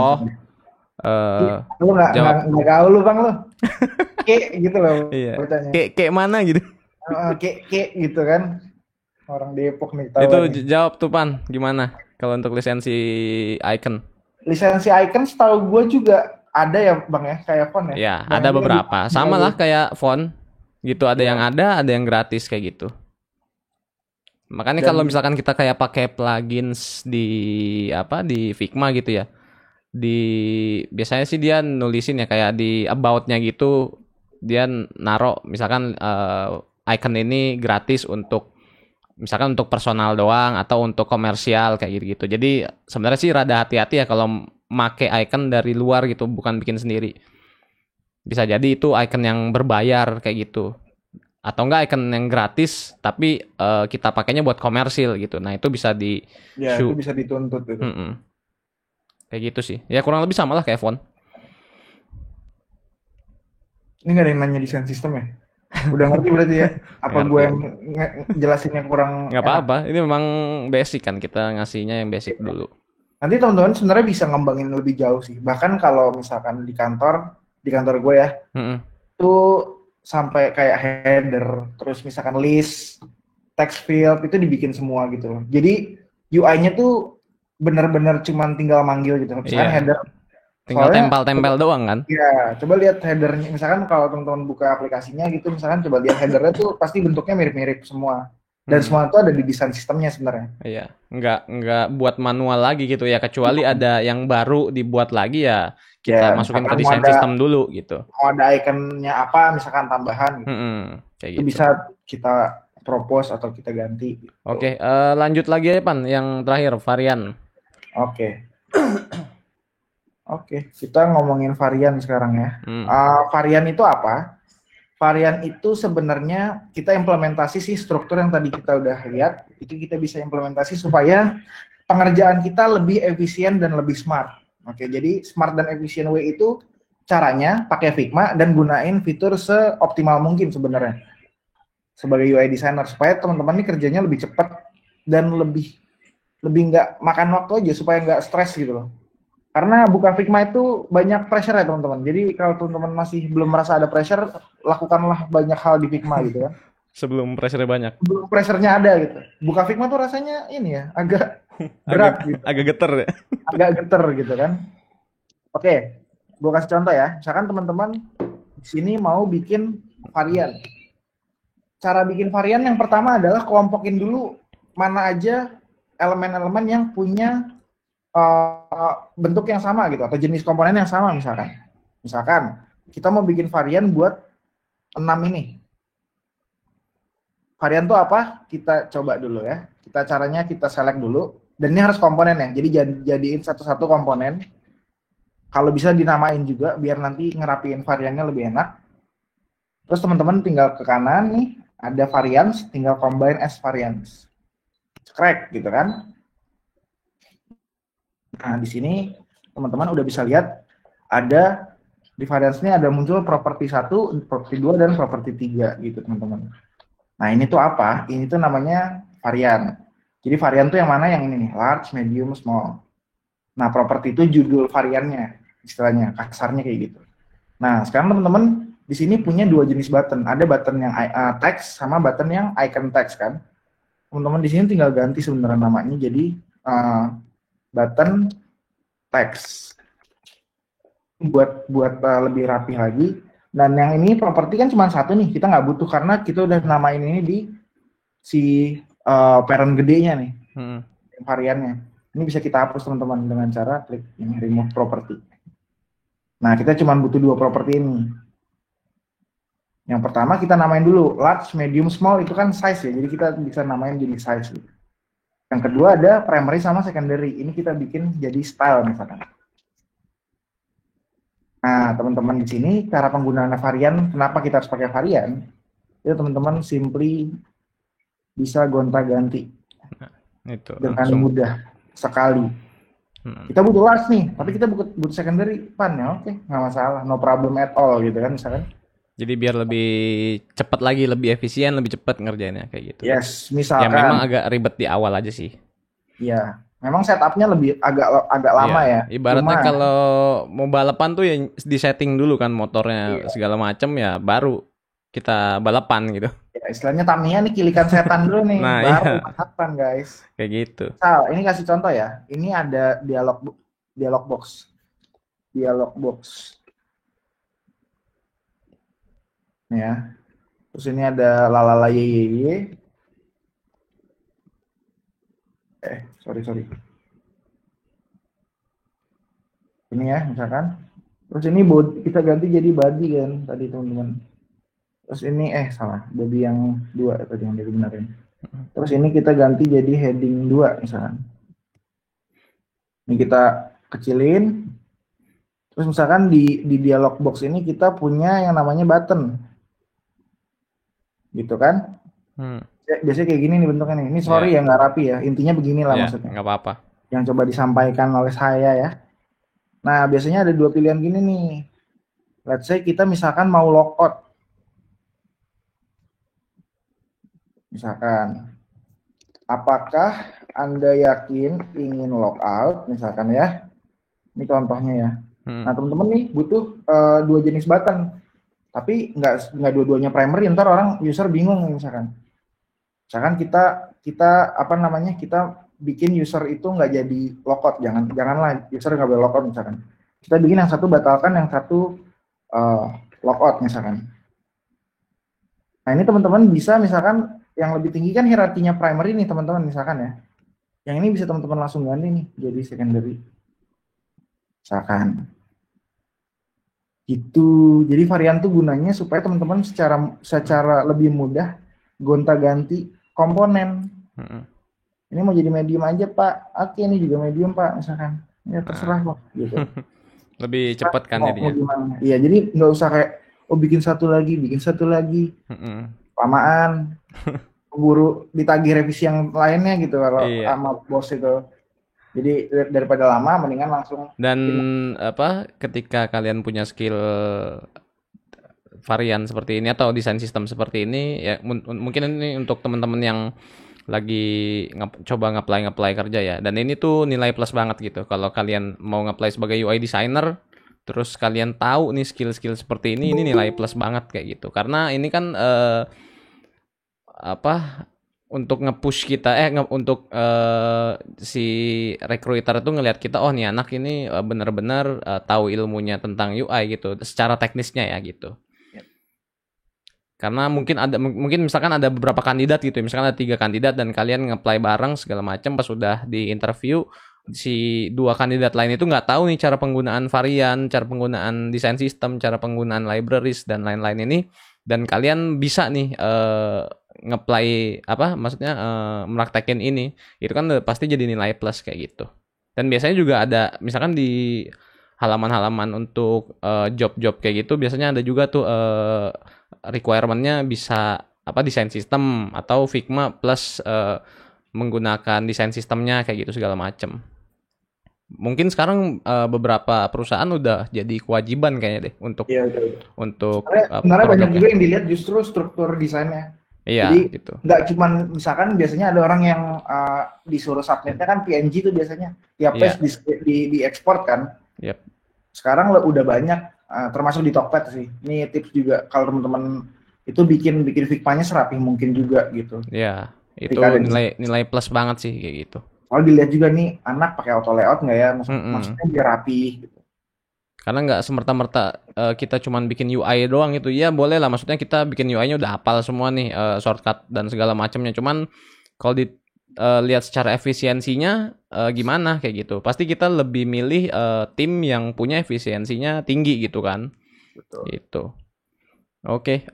Lu nggak gaul lu, Bang, lu. Kayak gitu loh. Iya. Kayak mana gitu? Kayak gitu kan. Orang Depok nih tahu. Itu jawab tuh, Pan, gimana kalau untuk lisensi icon? Lisensi icon setahu gue juga ada ya, Bang, ya, kayak font ya. Iya, ada beberapa. Sama lah kayak font. Gitu, ada yang ada yang gratis kayak gitu. Makanya kalau misalkan kita kayak pakai plugins di Figma gitu ya. Biasanya sih dia nulisin ya kayak di about-nya gitu, dia naruh misalkan icon ini gratis untuk misalkan untuk personal doang atau untuk komersial kayak gitu. Jadi sebenarnya sih rada hati-hati ya kalau make icon dari luar gitu, bukan bikin sendiri. Bisa jadi itu icon yang berbayar kayak gitu. Atau enggak icon yang gratis tapi kita pakainya buat komersil gitu. Nah, itu bisa itu bisa dituntut gitu. Kayak gitu sih. Ya kurang lebih sama lah kayak font. Ini nggak ada yang nanya desain sistem ya? Udah ngerti berarti ya? Apa gue yang jelasinnya kurang? Nggak apa-apa. Ini memang basic kan, kita ngasihnya yang basic dulu. Nanti teman-teman sebenarnya bisa ngembangin lebih jauh sih. Bahkan kalau misalkan di kantor gue ya, itu sampai kayak header, terus misalkan list, text field itu dibikin semua gitu loh. Jadi UI-nya tuh benar-benar cuman tinggal manggil gitu. Misalkan header, tinggal tempel-tempel doang kan? Iya, coba lihat headernya. Misalkan kalau teman-teman buka aplikasinya gitu, misalkan coba lihat headernya tuh pasti bentuknya mirip-mirip semua. Dan semua itu ada di desain sistemnya sebenarnya. Iya, nggak buat manual lagi gitu ya, kecuali ada yang baru dibuat lagi ya kita masukin ke desain sistem dulu gitu. Mau ada ikonnya apa, misalkan tambahan gitu. Kayak itu gitu. bisa kita propose atau kita ganti. Gitu. Oke, lanjut lagi ya, Pan, yang terakhir varian. Oke, kita ngomongin varian sekarang ya. Varian itu apa? Varian itu sebenarnya kita implementasi sih struktur yang tadi kita udah lihat, itu kita bisa implementasi supaya pengerjaan kita lebih efisien dan lebih smart. Oke, jadi smart dan efisien way itu caranya pakai Figma dan gunain fitur seoptimal mungkin sebenarnya sebagai UI designer supaya teman-teman ini kerjanya lebih cepat dan lebih nggak makan waktu aja supaya nggak stres gitu loh. Karena buka Figma itu banyak pressure ya teman-teman. Jadi kalau teman-teman masih belum merasa ada pressure, lakukanlah banyak hal di Figma gitu kan. Sebelum pressure banyak. Sebelum pressure-nya ada gitu. Buka Figma tuh rasanya ini ya, agak berat gitu. Agak geter ya. Agak geter gitu kan. Oke, gue kasih contoh ya. Misalkan teman-teman di sini mau bikin varian. Cara bikin varian yang pertama adalah kelompokin dulu mana aja elemen-elemen yang punya bentuk yang sama gitu atau jenis komponen yang sama misalkan. Misalkan kita mau bikin varian buat 6 ini. Varian itu apa? Kita coba dulu ya. Caranya kita select dulu dan ini harus komponen ya. Jadi jadiin satu-satu komponen. Kalau bisa dinamain juga biar nanti ngerapiin variannya lebih enak. Terus teman-teman tinggal ke kanan nih, ada variance, tinggal combine as variance. Crack gitu kan. Nah, di sini teman-teman udah bisa lihat ada di variance ini ada muncul properti 1, properti 2 dan properti 3 gitu, teman-teman. Nah, ini tuh apa? Ini tuh namanya varian. Jadi varian tuh yang mana? Yang ini nih, large, medium, small. Nah, properti itu judul variannya, istilahnya, kasarnya kayak gitu. Nah, sekarang teman-teman di sini punya 2 jenis button. Ada button yang text sama button yang icon text kan. Teman-teman di sini tinggal ganti sebenarnya namanya jadi button text. Buat lebih rapi lagi. Dan yang ini properti kan cuma 1 nih, kita nggak butuh karena kita udah namain ini di si parent gedenya nih, variannya. Ini bisa kita hapus teman-teman dengan cara klik ini remove property. Nah, kita cuma butuh 2 properti ini. Yang pertama kita namain dulu large, medium, small itu kan size ya, jadi kita bisa namain jadi size. Gitu. Yang kedua ada primary sama secondary. Ini kita bikin jadi style misalkan. Nah, teman-teman di sini cara penggunaan varian, kenapa kita harus pakai varian? Itu teman-teman simply bisa gonta-ganti dengan mudah sekali. Kita butuh large nih, tapi kita butuh secondary, pan ya, oke, nggak masalah, no problem at all gitu kan misalkan. Jadi biar lebih cepat lagi, lebih efisien, lebih cepat ngerjainnya kayak gitu. Yes, misalkan. Ya memang agak ribet di awal aja sih. Iya, memang setupnya lebih agak lama ya. Ibaratnya kalau mau balapan tuh ya di setting dulu kan motornya segala macam ya baru kita balapan gitu. Ya, istilahnya Tamiya nih kilikan setan dulu nih, nah, baru balapan guys. Kayak gitu. Ini kasih contoh ya. Ini ada dialog box. Ya. Terus ini ada lalala ye. Sorry. Ini ya, misalkan. Terus ini body, kita ganti jadi body kan tadi teman-teman. Terus ini salah, body yang 2 tadi yang dibenerin. Terus ini kita ganti jadi heading 2 misalkan. Ini kita kecilin. Terus misalkan di dialog box ini kita punya yang namanya button. Gitu kan? Biasanya kayak gini nih bentuknya nih. Ini sorry ya nggak rapi ya. Intinya beginilah maksudnya. Nggak apa-apa. Yang coba disampaikan oleh saya ya. Nah, biasanya ada 2 pilihan gini nih. Let's say kita misalkan mau logout. Misalkan, apakah Anda yakin ingin logout? Misalkan ya. Ini contohnya ya. Nah, teman-teman nih butuh 2 jenis button. Tapi nggak dua-duanya primary, ntar orang user bingung misalkan. Misalkan kita bikin user itu nggak jadi logout, janganlah user nggak boleh logout misalkan. Kita bikin yang satu batalkan, yang satu logout misalkan. Nah, ini teman-teman bisa misalkan yang lebih tinggi kan hierarkinya primary nih teman-teman misalkan ya. Yang ini bisa teman-teman langsung ganti nih jadi secondary. Misalkan. Gitu. Jadi varian tuh gunanya supaya teman-teman secara lebih mudah gonta-ganti komponen. Ini mau jadi medium aja Pak. Oke, ini juga medium Pak misalkan. Ya terserah Pak. Gitu. Lebih cepat kan jadinya. Iya, jadi nggak usah kayak bikin satu lagi. Lamaan. Buru ditagih revisi yang lainnya gitu kalau sama bos itu. Jadi daripada lama mendingan langsung. Dan ketika kalian punya skill varian seperti ini atau desain sistem seperti ini ya mungkin ini untuk teman-teman yang lagi coba nge-apply kerja ya. Dan ini tuh nilai plus banget gitu. Kalau kalian mau nge-apply sebagai UI designer terus kalian tahu nih skill-skill seperti ini nilai plus banget kayak gitu. Karena ini kan untuk nge-push kita untuk si recruiter itu ngelihat kita nih anak ini benar-benar tahu ilmunya tentang UI gitu secara teknisnya ya gitu. Karena mungkin misalkan ada beberapa kandidat gitu, misalkan ada 3 kandidat dan kalian nge-apply bareng segala macam, pas sudah di interview si 2 kandidat lain itu nggak tahu nih cara penggunaan varian, cara penggunaan desain sistem, cara penggunaan libraries dan lain-lain ini, dan kalian bisa nih nge-apply maksudnya meraktekin ini, itu kan pasti jadi nilai plus kayak gitu. Dan biasanya juga ada misalkan di halaman-halaman untuk job-job kayak gitu, biasanya ada juga tuh requirement-nya bisa desain sistem atau Figma plus menggunakan desain sistemnya kayak gitu segala macam. Mungkin sekarang beberapa perusahaan udah jadi kewajiban kayaknya deh untuk sebenarnya banyak juga yang dilihat justru struktur desainnya. Iya, jadi gitu. Nggak cuman misalkan biasanya ada orang yang disuruh submitnya kan PNG tuh biasanya tiap page di ekspor kan. Yep. Sekarang udah banyak termasuk di Tokped sih. Ini tips juga kalau teman-teman itu bikin Figma-nya serapih mungkin juga gitu. Iya, itu nilai plus banget sih kayak gitu. Kalau dilihat juga nih anak pakai auto layout nggak ya, maksudnya biar rapi gitu. Karena nggak semerta-merta kita cuman bikin UI doang gitu. Ya boleh lah, maksudnya kita bikin UI-nya udah hafal semua nih, shortcut dan segala macamnya. Cuman kalau lihat secara efisiensinya gimana kayak gitu. Pasti kita lebih milih tim yang punya efisiensinya tinggi gitu kan. Betul. Gitu. Oke,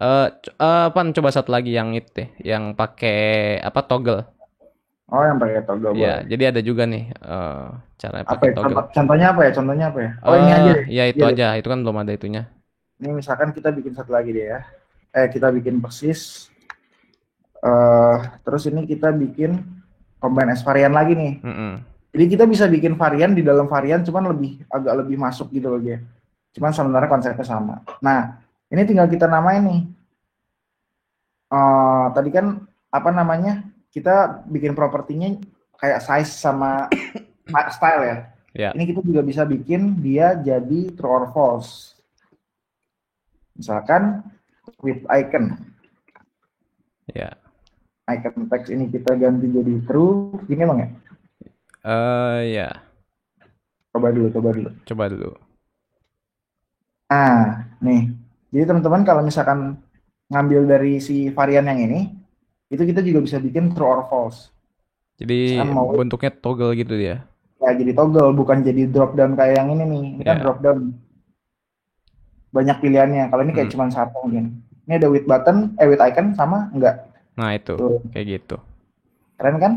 Pan coba satu lagi yang itu deh, yang pakai toggle. Oh, yang pakai toggle. Ya, jadi ada juga nih cara pakai toggle. Contohnya apa ya? Oh, ini aja. Ya itu aja, itu kan belum ada itunya. Ini misalkan kita bikin satu lagi deh ya. Kita bikin persis. Terus ini kita bikin combine as varian lagi nih. Jadi kita bisa bikin varian di dalam varian, cuman agak lebih masuk gitu loh ya. Cuman sebenarnya konsepnya sama. Nah, ini tinggal kita namain nih. Tadi kan kita bikin propertinya kayak size sama style ya. Yeah. Ini kita juga bisa bikin dia jadi true or false. Misalkan with icon. Ya. Yeah. Icon text ini kita ganti jadi true, gini Bang ya? Ya. Coba dulu. Nah, nih. Jadi teman-teman kalau misalkan ngambil dari si varian yang ini, itu kita juga bisa bikin true or false. Jadi bentuknya toggle gitu dia. Ya, jadi toggle, bukan jadi drop down kayak yang ini nih. Ini kan drop down. Banyak pilihannya. Kalau ini kayak cuma satu mungkin. Ini ada with button, with icon sama enggak. Nah, itu. Kayak gitu. Keren kan?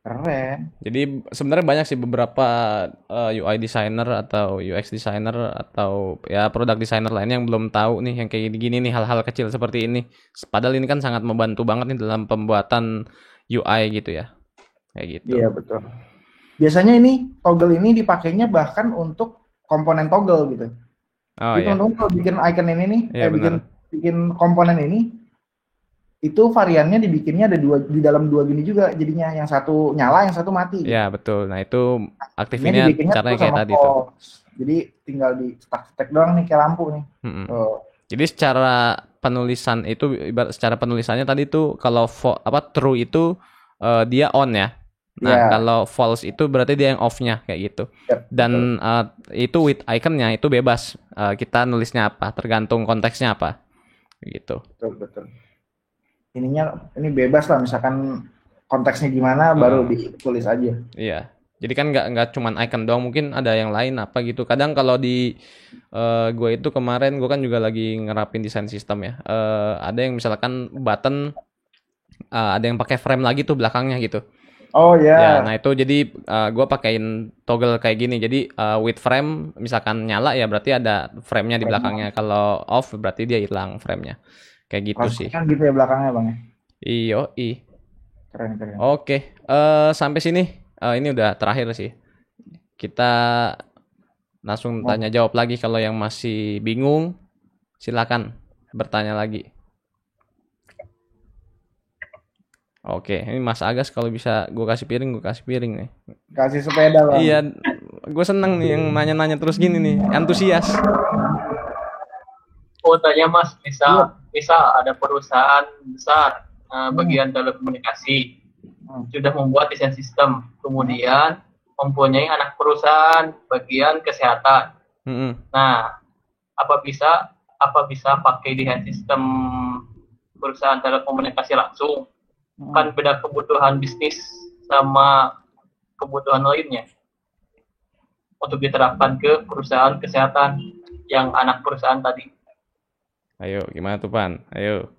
Keren. Jadi sebenarnya banyak sih beberapa UI designer atau UX designer atau ya product designer lainnya yang belum tahu nih yang kayak gini nih, hal-hal kecil seperti ini. Padahal ini kan sangat membantu banget nih dalam pembuatan UI gitu ya. Kayak gitu. Iya, betul. Biasanya ini toggle ini dipakainya bahkan untuk komponen toggle gitu. Oh, jadi teman-teman kalau bikin icon ini nih, ya, bikin komponen ini, itu variannya dibikinnya ada di dalam 2 gini juga jadinya, yang satu nyala yang satu mati. Ya betul. Nah itu aktifinnya caranya kayak tadi tuh. Jadi tinggal di stack doang nih kayak lampu nih. Jadi secara penulisan itu, secara penulisannya tadi tuh kalau true itu dia on ya. Nah kalau false itu berarti dia yang off-nya kayak gitu. Dan itu with icon-nya itu bebas, kita nulisnya apa, tergantung konteksnya apa gitu. Betul. Ini bebas lah, misalkan konteksnya gimana baru ditulis aja. Iya. Jadi kan nggak cuman icon doang, mungkin ada yang lain apa gitu. Kadang kalau di gue itu kemarin gue kan juga lagi ngerapin desain sistem ya. Ada yang misalkan button ada yang pakai frame lagi tuh belakangnya gitu. Oh ya. Ya, nah itu jadi gue pakein toggle kayak gini. Jadi with frame misalkan nyala ya berarti ada frame-nya di belakangnya. Kalau off berarti dia hilang frame-nya. Kayak gitu sih. Kan gitu ya belakangnya Bang. Iyo. Keren. Oke, sampai sini ini udah terakhir sih. Kita langsung tanya jawab lagi. Kalau yang masih bingung silakan bertanya lagi. Oke, ini Mas Agas kalau bisa gue kasih piring nih. Kasih sepeda Bang. Iya, gue seneng nih yang nanya-nanya terus gini nih, antusias. Oh, tanya Mas, misal ada perusahaan besar bagian telekomunikasi sudah membuat desain sistem, kemudian mempunyai anak perusahaan bagian kesehatan. Nah, apa bisa pakai desain sistem perusahaan telekomunikasi langsung, kan beda kebutuhan bisnis sama kebutuhan lainnya untuk diterapkan ke perusahaan kesehatan yang anak perusahaan tadi. Ayo, gimana tuh Pan? Ayo.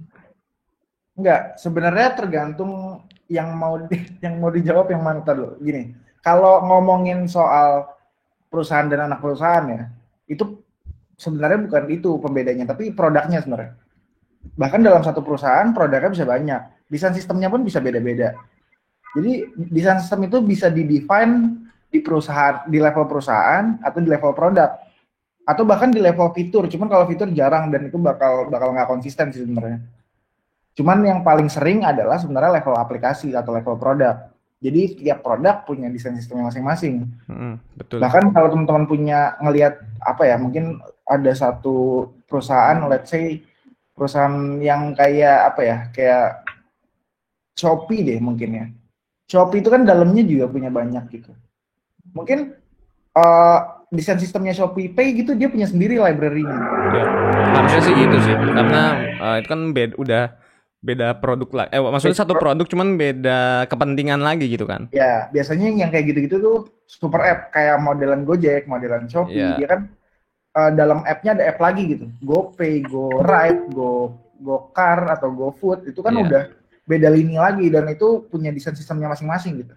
Enggak, sebenarnya tergantung yang mau dijawab yang mana dulu. Gini, kalau ngomongin soal perusahaan dan anak perusahaan ya, itu sebenarnya bukan itu pembedanya, tapi produknya sebenarnya. Bahkan dalam satu perusahaan produknya bisa banyak, desain sistemnya pun bisa beda-beda. Jadi desain sistem itu bisa di-define di perusahaan, di level perusahaan atau di level produk, atau bahkan di level fitur. Cuman kalau fitur jarang dan itu bakal nggak konsisten sih sebenarnya. Cuman yang paling sering adalah sebenarnya level aplikasi atau level produk. Jadi tiap produk punya desain sistemnya masing-masing. Betul. Bahkan kalau teman-teman punya ngelihat apa ya, mungkin ada satu perusahaan, let's say perusahaan yang kayak apa ya, kayak Shopee deh mungkin ya. Shopee itu kan dalamnya juga punya banyak gitu. Mungkin desain sistemnya Shopee Pay gitu dia punya sendiri library-nya. Ya, harusnya sih gitu sih, karena itu kan udah beda produk lah. Maksudnya satu produk cuman beda kepentingan lagi gitu kan. Ya, biasanya yang kayak gitu-gitu tuh super app kayak modelan Gojek, modelan Shopee, dia kan dalam app-nya ada app lagi gitu. GoPay, GoRide, GoCar atau GoFood itu kan udah beda lini lagi dan itu punya desain sistemnya masing-masing gitu.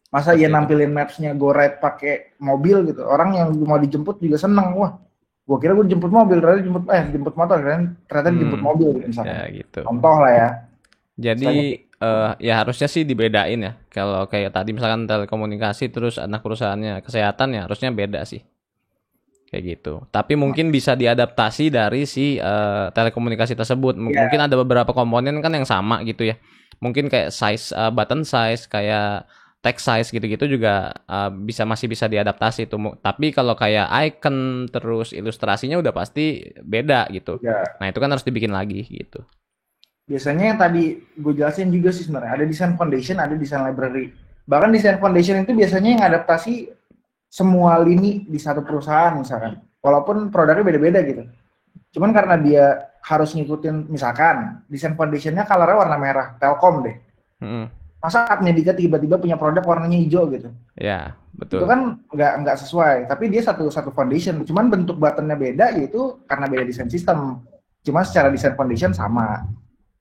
Masa ya nampilin maps-nya GoRide pakai mobil gitu. Orang yang mau dijemput juga seneng. Wah, gua kira gua jemput mobil, ternyata jemput motor, ternyata dijemput mobil gitu misalnya. Ya, gitu. Contoh lah ya. Jadi ya harusnya sih dibedain ya. Kalau kayak tadi misalkan telekomunikasi terus anak perusahaannya kesehatan ya harusnya beda sih. Kayak gitu. Tapi mungkin bisa diadaptasi dari si telekomunikasi tersebut. Mungkin ada beberapa komponen kan yang sama gitu ya. Mungkin kayak size button size, kayak text size gitu-gitu juga masih bisa diadaptasi tuh. Tapi kalau kayak icon terus ilustrasinya udah pasti beda gitu. Nah, itu kan harus dibikin lagi gitu. Biasanya yang tadi gue jelasin juga sih sebenarnya, ada desain foundation, ada desain library. Bahkan desain foundation itu biasanya yang adaptasi semua lini di satu perusahaan misalkan. Walaupun produknya beda-beda gitu. Cuman karena dia harus ngikutin, misalkan desain foundationnya colornya warna merah, Telkom deh. Masa Admedica tiba-tiba punya produk warnanya hijau gitu? Ya, betul. Itu kan nggak sesuai. Tapi dia satu foundation. Cuman bentuk buttonnya beda, yaitu karena beda desain sistem. Cuma secara desain foundation sama.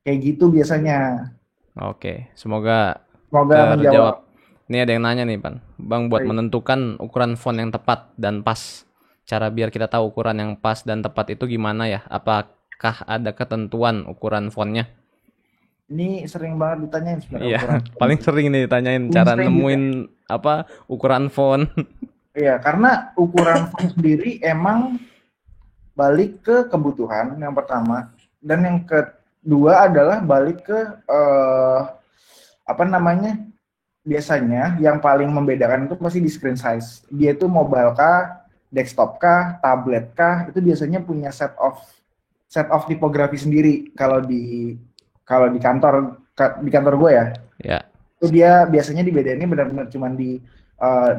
Kayak gitu biasanya. Oke, semoga menjawab. Ini ada yang nanya nih, Bang, buat menentukan ukuran font yang tepat dan pas. Cara biar kita tahu ukuran yang pas dan tepat itu gimana ya? Apakah ada ketentuan ukuran fontnya? Ini sering banget ditanyain sebenarnya. Iya, paling sering nih ditanyain cara nemuin ukuran font. Iya, karena ukuran font sendiri emang balik ke kebutuhan yang pertama, dan yang kedua adalah balik ke biasanya yang paling membedakan itu pasti di screen size. Dia itu mobile kah, desktop kah, tablet kah, itu biasanya punya set of tipografi sendiri. Kalau di kantor gue ya. Ya. Itu dia biasanya dibedainnya benar-benar cuma di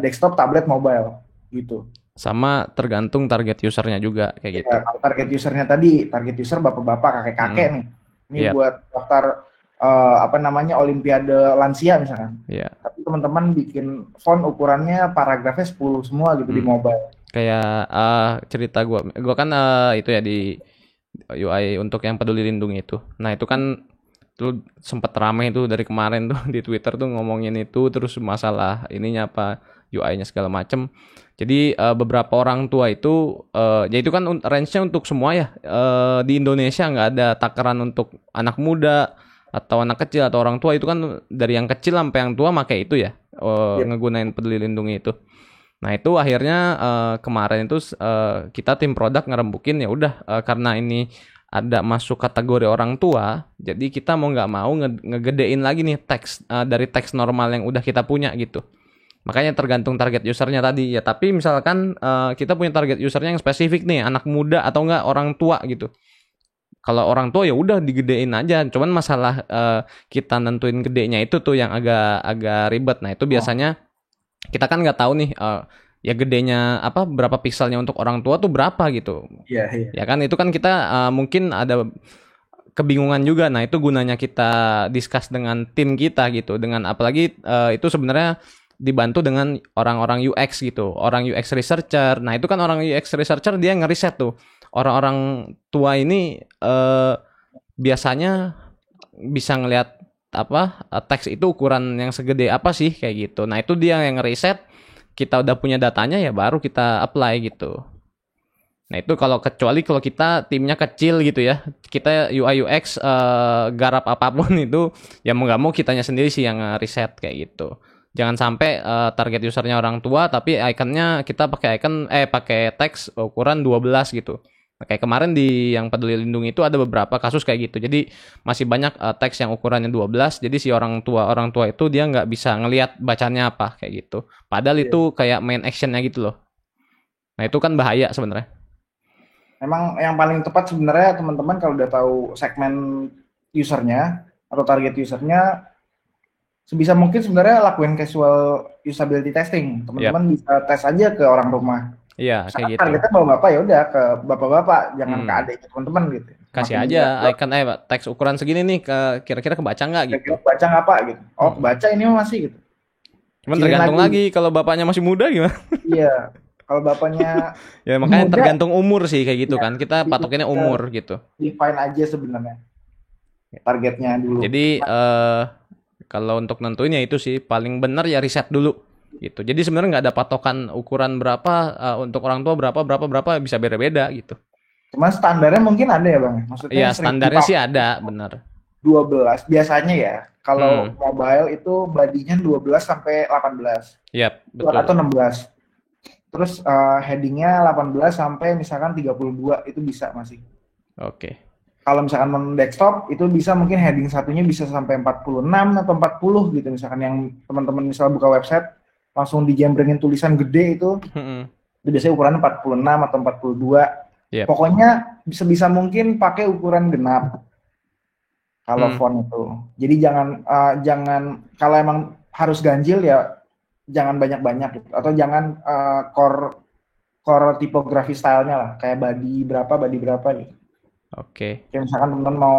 desktop, tablet, mobile gitu. Sama tergantung target usernya juga kayak gitu. Target usernya tadi, target user bapak-bapak, kakek-kakek nih. Ini buat daftar Olimpiade lansia misalkan. Tapi teman-teman bikin font ukurannya paragrafnya 10 semua gitu di mobile. Kayak cerita gue kan itu ya di UI untuk yang peduli lindungi itu. Nah, itu kan tuh sempat ramai itu dari kemarin tuh di Twitter tuh ngomongin itu, terus masalah ininya apa UI-nya segala macem. Jadi beberapa orang tua itu ya itu kan range-nya untuk semua ya, di Indonesia nggak ada takaran untuk anak muda atau anak kecil atau orang tua. Itu kan dari yang kecil sampai yang tua pakai itu ya, ngegunain peduli lindungi itu. Nah, itu akhirnya kemarin itu kita tim produk ngerembukin ya udah, karena ini ada masuk kategori orang tua, jadi kita mau nggak mau ngegedein lagi nih teks dari teks normal yang udah kita punya gitu. Makanya tergantung target usernya tadi ya. Tapi misalkan kita punya target usernya yang spesifik nih, anak muda atau enggak orang tua gitu. Kalau orang tua ya udah digedein aja. Cuman masalah kita nentuin gedenya itu tuh yang agak ribet. Nah, itu biasanya kita kan nggak tahu nih ya gedenya berapa pikselnya untuk orang tua tuh berapa gitu. Iya. Ya kan itu kan kita mungkin ada kebingungan juga. Nah, itu gunanya kita discuss dengan tim kita gitu. Dengan apalagi itu sebenarnya dibantu dengan orang-orang UX gitu. Orang UX researcher. Nah, itu kan orang UX researcher dia ngeriset tuh. Orang-orang tua ini biasanya bisa ngelihat teks itu ukuran yang segede apa sih kayak gitu. Nah, itu dia yang ngeriset. Kita udah punya datanya ya baru kita apply gitu. Nah, itu kecuali kalau kita timnya kecil gitu ya. Kita UI UX garap apapun itu ya mau nggak mau kitanya sendiri sih yang riset kayak gitu. Jangan sampai target usernya orang tua tapi ikonnya kita pakai teks ukuran 12 gitu. Nah, kayak kemarin di yang Peduli Lindungi itu ada beberapa kasus kayak gitu. Jadi masih banyak teks yang ukurannya 12. Jadi si orang tua itu dia nggak bisa ngelihat bacanya apa kayak gitu. Padahal itu kayak main actionnya gitu loh. Nah, itu kan bahaya sebenarnya. Memang yang paling tepat sebenarnya teman-teman kalau udah tahu segmen usernya atau target usernya, sebisa mungkin sebenarnya lakuin casual usability testing. Teman-teman bisa tes aja ke orang rumah. Iya, kayak gitu. Targetnya bapak-bapak ya udah ke bapak-bapak, jangan ke adik teman-teman gitu. Kasih aja icon teks ukuran segini nih kira-kira kebaca nggak gitu. Kebaca nggak Pak gitu. Oh, kebaca ini masih gitu. Cuman tergantung lagi kalau bapaknya masih muda gimana? Iya. Kalau bapaknya ya makanya muda, tergantung umur sih kayak gitu kan. Kita patokinnya umur gitu. Define aja sebenarnya targetnya dulu. Jadi kalau untuk nentuin ya itu sih paling benar ya riset dulu gitu. Jadi sebenarnya nggak ada patokan ukuran berapa untuk orang tua berapa bisa beda-beda gitu. Cuma standarnya mungkin ada ya Bang. Maksudnya iya, standarnya sih ada, benar. 12 biasanya ya. Kalau mobile itu badinya 12 sampai 18. Iya, betul. Atau 16. Terus headingnya 18 sampai misalkan 32 itu bisa masih. Oke. Kalau misalkan desktop itu bisa mungkin heading satunya bisa sampai 46 atau 40 gitu. Misalkan yang teman-teman misalnya buka website langsung dijembrengin tulisan gede itu biasanya ukurannya 46 atau 42. Yep. Pokoknya sebisa mungkin pakai ukuran genap kalau font itu. Jadi jangan kalau emang harus ganjil ya jangan banyak-banyak gitu. Atau jangan core tipografi stylenya lah, kayak body berapa gitu. Oke. Kayak misalkan teman-teman mau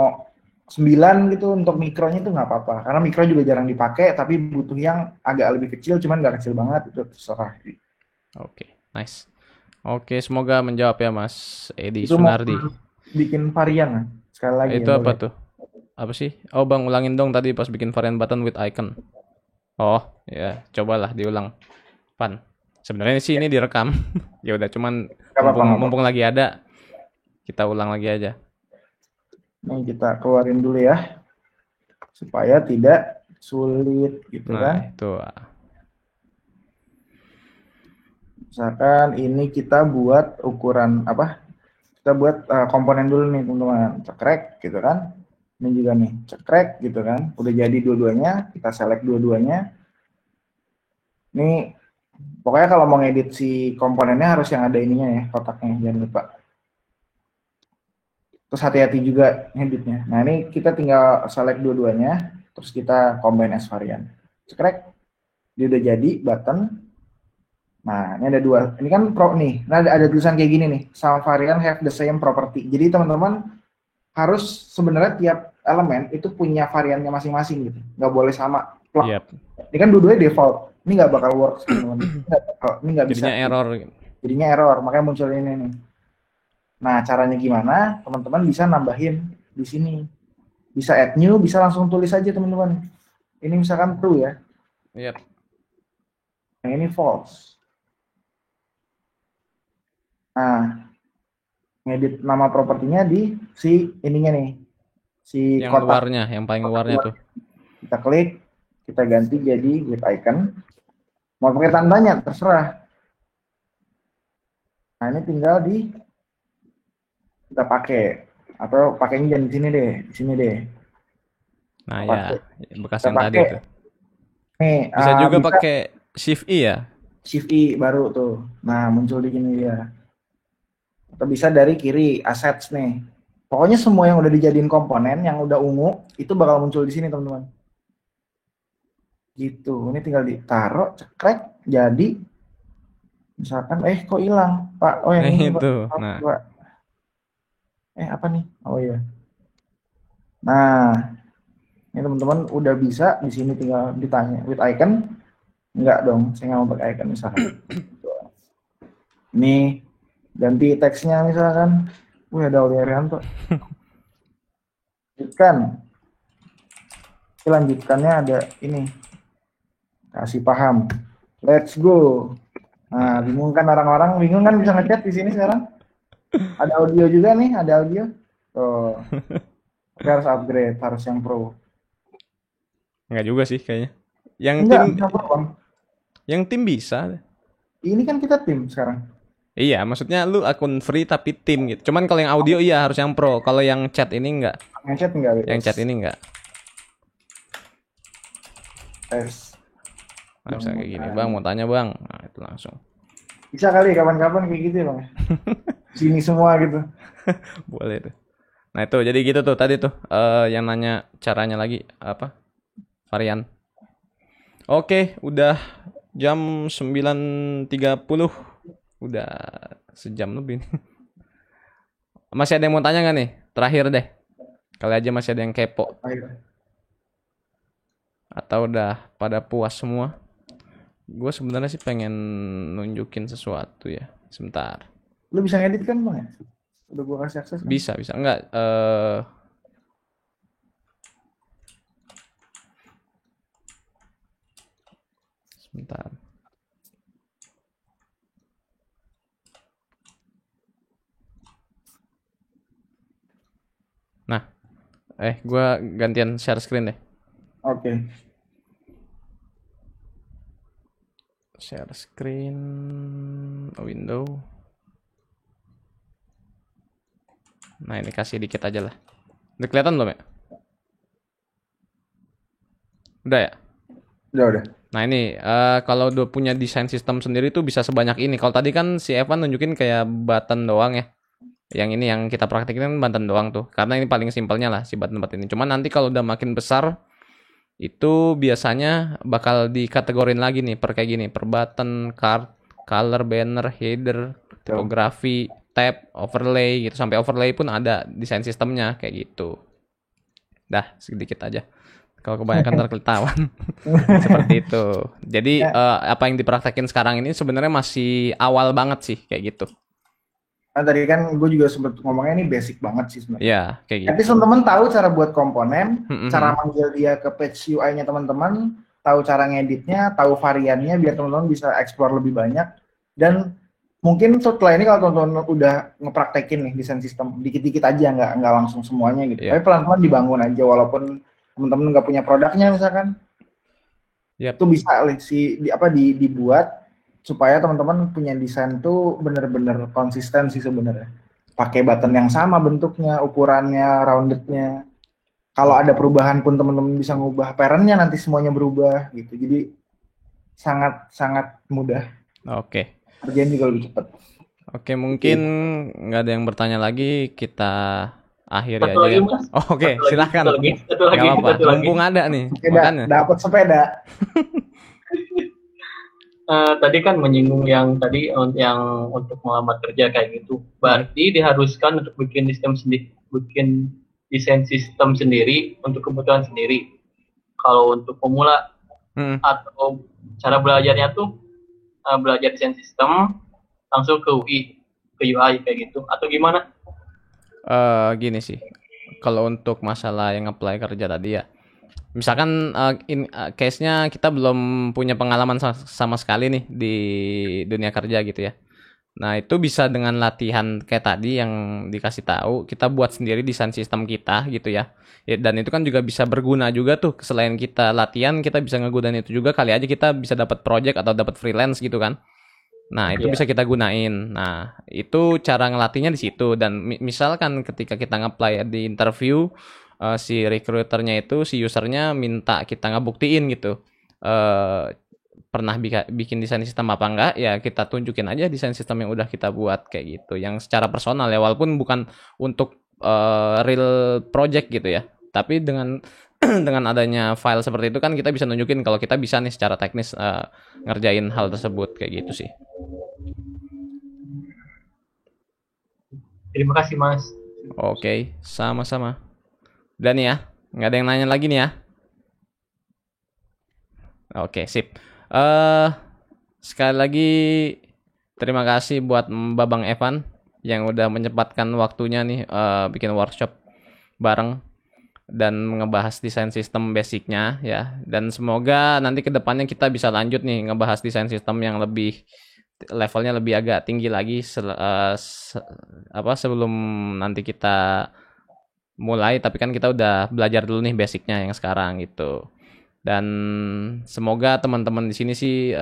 9 gitu untuk mikronya itu nggak apa-apa, karena mikro juga jarang dipakai, tapi butuh yang agak lebih kecil, cuman nggak kecil banget, itu terserah. Oke, nice. Oke, semoga menjawab ya Mas Edi Sunardi. Bikin varian sekali lagi. Itu apa tuh? Apa sih? Oh Bang, ulangin dong tadi pas bikin varian button with icon. Oh, ya, cobalah diulang. Pan. Sebenarnya sih ini direkam. Ya udah, cuman mumpung lagi ada, kita ulang lagi aja. Nih kita keluarin dulu ya, supaya tidak sulit gitu kan. Itu. Misalkan ini kita buat ukuran apa? Kita buat komponen dulu nih teman-teman. Cekrek gitu kan. Ini juga nih, cekrek gitu kan. Udah jadi dua-duanya, kita select dua-duanya. Ini pokoknya kalau mau ngedit si komponennya harus yang ada ininya ya, kotaknya, jangan lupa. Terus hati-hati juga ngeditnya. Nah ini kita tinggal select dua-duanya, terus kita combine as varian. Cekrek, dia udah jadi button. Nah ini ada dua, ini kan ada tulisan kayak gini nih, some variant have the same property. Jadi teman-teman harus sebenarnya tiap elemen itu punya variannya masing-masing gitu, nggak boleh sama. Yep. Ini kan dua-duanya default, ini nggak bakal works teman-teman. Ini nggak bisa. Jadinya error, makanya muncul ini nih. Nah caranya gimana? Teman-teman bisa nambahin di sini, bisa add new, bisa langsung tulis aja teman-teman. Ini misalkan true ya. Yep. Yang ini false. Nah ngedit nama propertinya di si ininya nih, si yang kotak luarnya, yang paling luarnya tuh. Kita klik, kita ganti jadi with icon. Mau pakai tandanya terserah. Nah ini tinggal kita pakai, atau pakainya jangan di sini deh, di sini deh. Nah ya, bekas yang tadi tuh. Nih, bisa juga pakai Shift I ya. Shift I baru tuh. Nah muncul di sini dia. Atau bisa dari kiri, assets nih. Pokoknya semua yang udah dijadiin komponen, yang udah ungu, itu bakal muncul di sini teman-teman. Gitu, ini tinggal ditaruh, cekrek, jadi. Misalkan, kok hilang, Pak? Oh yang ini, itu. Pak. Nah. Apa nih? Oh iya. Nah, ini teman-teman udah bisa di sini tinggal ditanya with icon. Enggak dong, saya nggak mau pakai icon misalkan. Ini ganti teksnya misalkan. Ada Aulia Rianto. Lanjutkan. Lanjutkannya ada ini. Kasih paham. Let's go. Nah, bingung kan orang-orang? Bingung kan bisa ngechat di sini sekarang? Ada audio juga nih, ada audio. Tuh. Tapi harus upgrade, harus yang pro. Enggak juga sih kayaknya. Yang Enggak, tim bisa pro, Bang. yang tim bisa. Ini kan kita tim sekarang. Iya, maksudnya lu akun free tapi tim gitu. Cuman kalau yang audio iya harus yang pro. Kalau yang chat ini enggak. Yang chat enggak, Yang chat ini enggak. Tes. Nah, bisa kayak gini, Bang, mau tanya, Bang. Nah, itu langsung. Bisa kali kapan-kapan kayak gitu ya, Bang. Sini semua gitu. Boleh tuh. Nah, itu jadi gitu tuh tadi tuh yang nanya caranya lagi apa? Varian. Oke, udah jam 9.30. Udah sejam lebih nih. Masih ada yang mau tanya nggak nih? Terakhir deh. Kali aja masih ada yang kepo. Atau udah pada puas semua? Gue sebenarnya sih pengen nunjukin sesuatu ya. Sebentar. Lu bisa ngedit kan, Bang ya? Udah gua kasih akses kan? Bisa. Enggak. Sebentar. Nah, gue gantian share screen deh. Oke. Share screen, window. Nah, ini kasih dikit aja lah. Udah kelihatan belum ya? Udah ya? Udah. Nah, ini kalau udah punya desain sistem sendiri tuh bisa sebanyak ini. Kalau tadi kan si Evan nunjukin kayak button doang ya. Yang ini yang kita praktekin kan button doang tuh. Karena ini paling simpelnya lah si button-button ini. Cuman nanti kalau udah makin besar itu biasanya bakal dikategorin lagi nih per kayak gini, per button, card, color, banner, header, tipografi, tab, overlay gitu. Sampai overlay pun ada desain sistemnya kayak gitu. Dah, sedikit aja. Kalau kebanyakan ntar ketahuan. Seperti itu. Jadi apa yang dipraktekin sekarang ini sebenarnya masih awal banget sih kayak gitu. Nah, tadi kan gue juga sempet ngomongnya ini basic banget sih sebenarnya. Iya, kayak gitu. Tapi teman-teman tahu cara buat komponen, cara manggil dia ke page UI-nya teman-teman, tahu cara ngeditnya, tahu variannya biar teman-teman bisa explore lebih banyak. Dan mungkin setelah ini kalau teman-teman udah ngepraktekin nih desain sistem, dikit-dikit aja, nggak langsung semuanya gitu. Tapi pelan-pelan dibangun aja walaupun teman-teman nggak punya produknya misalkan. Itu bisa dibuat supaya teman-teman punya desain tuh bener-bener konsisten sih sebenarnya. Pakai button yang sama bentuknya, ukurannya, roundednya. Kalau ada perubahan pun teman-teman bisa ngubah parentnya, nanti semuanya berubah gitu. Jadi sangat mudah. Oke. Kerjaan juga lebih cepat. Oke, mungkin nggak ada yang bertanya lagi, kita akhiri aja ya. Oke, silahkan. Nggak apa-apa. Mumpung ada nih. Dapat sepeda. Tadi kan menyinggung yang tadi yang untuk melamar kerja kayak gitu. Berarti diharuskan untuk bikin desain sistem sendiri untuk kebutuhan sendiri. Kalau untuk pemula atau cara belajarnya tuh belajar desain sistem langsung ke UI kayak gitu atau gimana? Gini sih. Kalau untuk masalah yang apply kerja tadi ya. Misalkan case-nya kita belum punya pengalaman sama sekali nih di dunia kerja gitu ya. Nah, itu bisa dengan latihan kayak tadi yang dikasih tahu, kita buat sendiri desain sistem kita gitu ya. Dan itu kan juga bisa berguna juga tuh. Selain kita latihan, kita bisa ngegunain itu juga. Kali aja kita bisa dapat project atau dapat freelance gitu kan. Nah, itu bisa kita gunain. Nah, itu cara ngelatihnya di situ. Dan misalkan ketika kita nge-apply di interview, si recruiternya itu, si usernya minta kita ngebuktiin gitu pernah bikin desain sistem apa enggak, ya kita tunjukin aja desain sistem yang udah kita buat kayak gitu, yang secara personal ya, walaupun bukan untuk real project gitu ya, tapi dengan dengan adanya file seperti itu kan kita bisa nunjukin kalau kita bisa nih secara teknis ngerjain hal tersebut kayak gitu sih. Terima kasih Mas. Oke, sama-sama. Udah nih ya, nggak ada yang nanya lagi nih ya. Oke, sip. Sekali lagi terima kasih buat Babang Evan yang udah menyempatkan waktunya nih bikin workshop bareng dan ngebahas desain sistem basicnya ya. Dan semoga nanti kedepannya kita bisa lanjut nih ngebahas desain sistem yang lebih levelnya lebih agak tinggi lagi sebelum nanti kita mulai. Tapi kan kita udah belajar dulu nih basicnya yang sekarang gitu. Dan semoga teman-teman di sini sih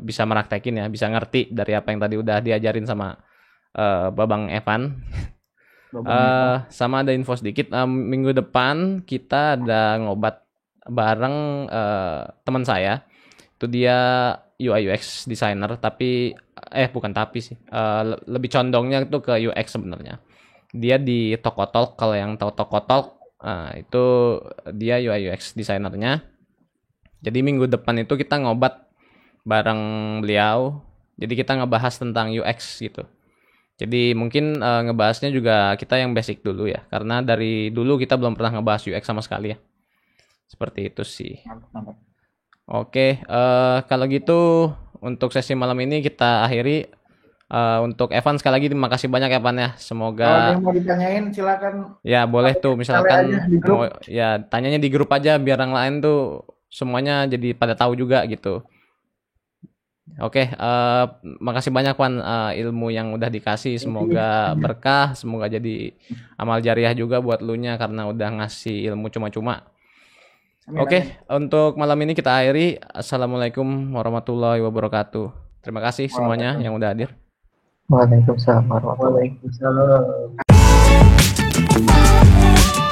bisa meraktekin ya, bisa ngerti dari apa yang tadi udah diajarin sama Babang Evan. Sama ada info sedikit, minggu depan kita ada ngobat bareng teman saya. Itu dia UI UX designer, tapi bukan tapi sih, lebih condongnya itu ke UX sebenarnya. Dia di Tokotalk, kalau yang tahu Tokotalk, itu dia UI UX desainernya. Jadi minggu depan itu kita ngobat bareng beliau. Jadi kita ngebahas tentang UX gitu. Jadi mungkin ngebahasnya juga kita yang basic dulu ya. Karena dari dulu kita belum pernah ngebahas UX sama sekali ya. Seperti itu sih. Mantap. Oke, kalau gitu untuk sesi malam ini kita akhiri. Untuk Evan sekali lagi terima kasih banyak Evan ya. Semoga Kalau ada yang mau ditanyain silakan. Ya boleh tuh misalkan mau ya tanyanya di grup aja biar yang lain tuh semuanya jadi pada tahu juga gitu. Oke, makasih banyak Wan ilmu yang udah dikasih, semoga berkah, semoga jadi amal jariah juga buat lu nya karena udah ngasih ilmu cuma-cuma. Oke, untuk malam ini kita akhiri. Assalamualaikum warahmatullahi wabarakatuh. Terima kasih semuanya yang udah hadir. Waalaikumsalam warahmatullahi wabarakatuh. Waalaikumsalam.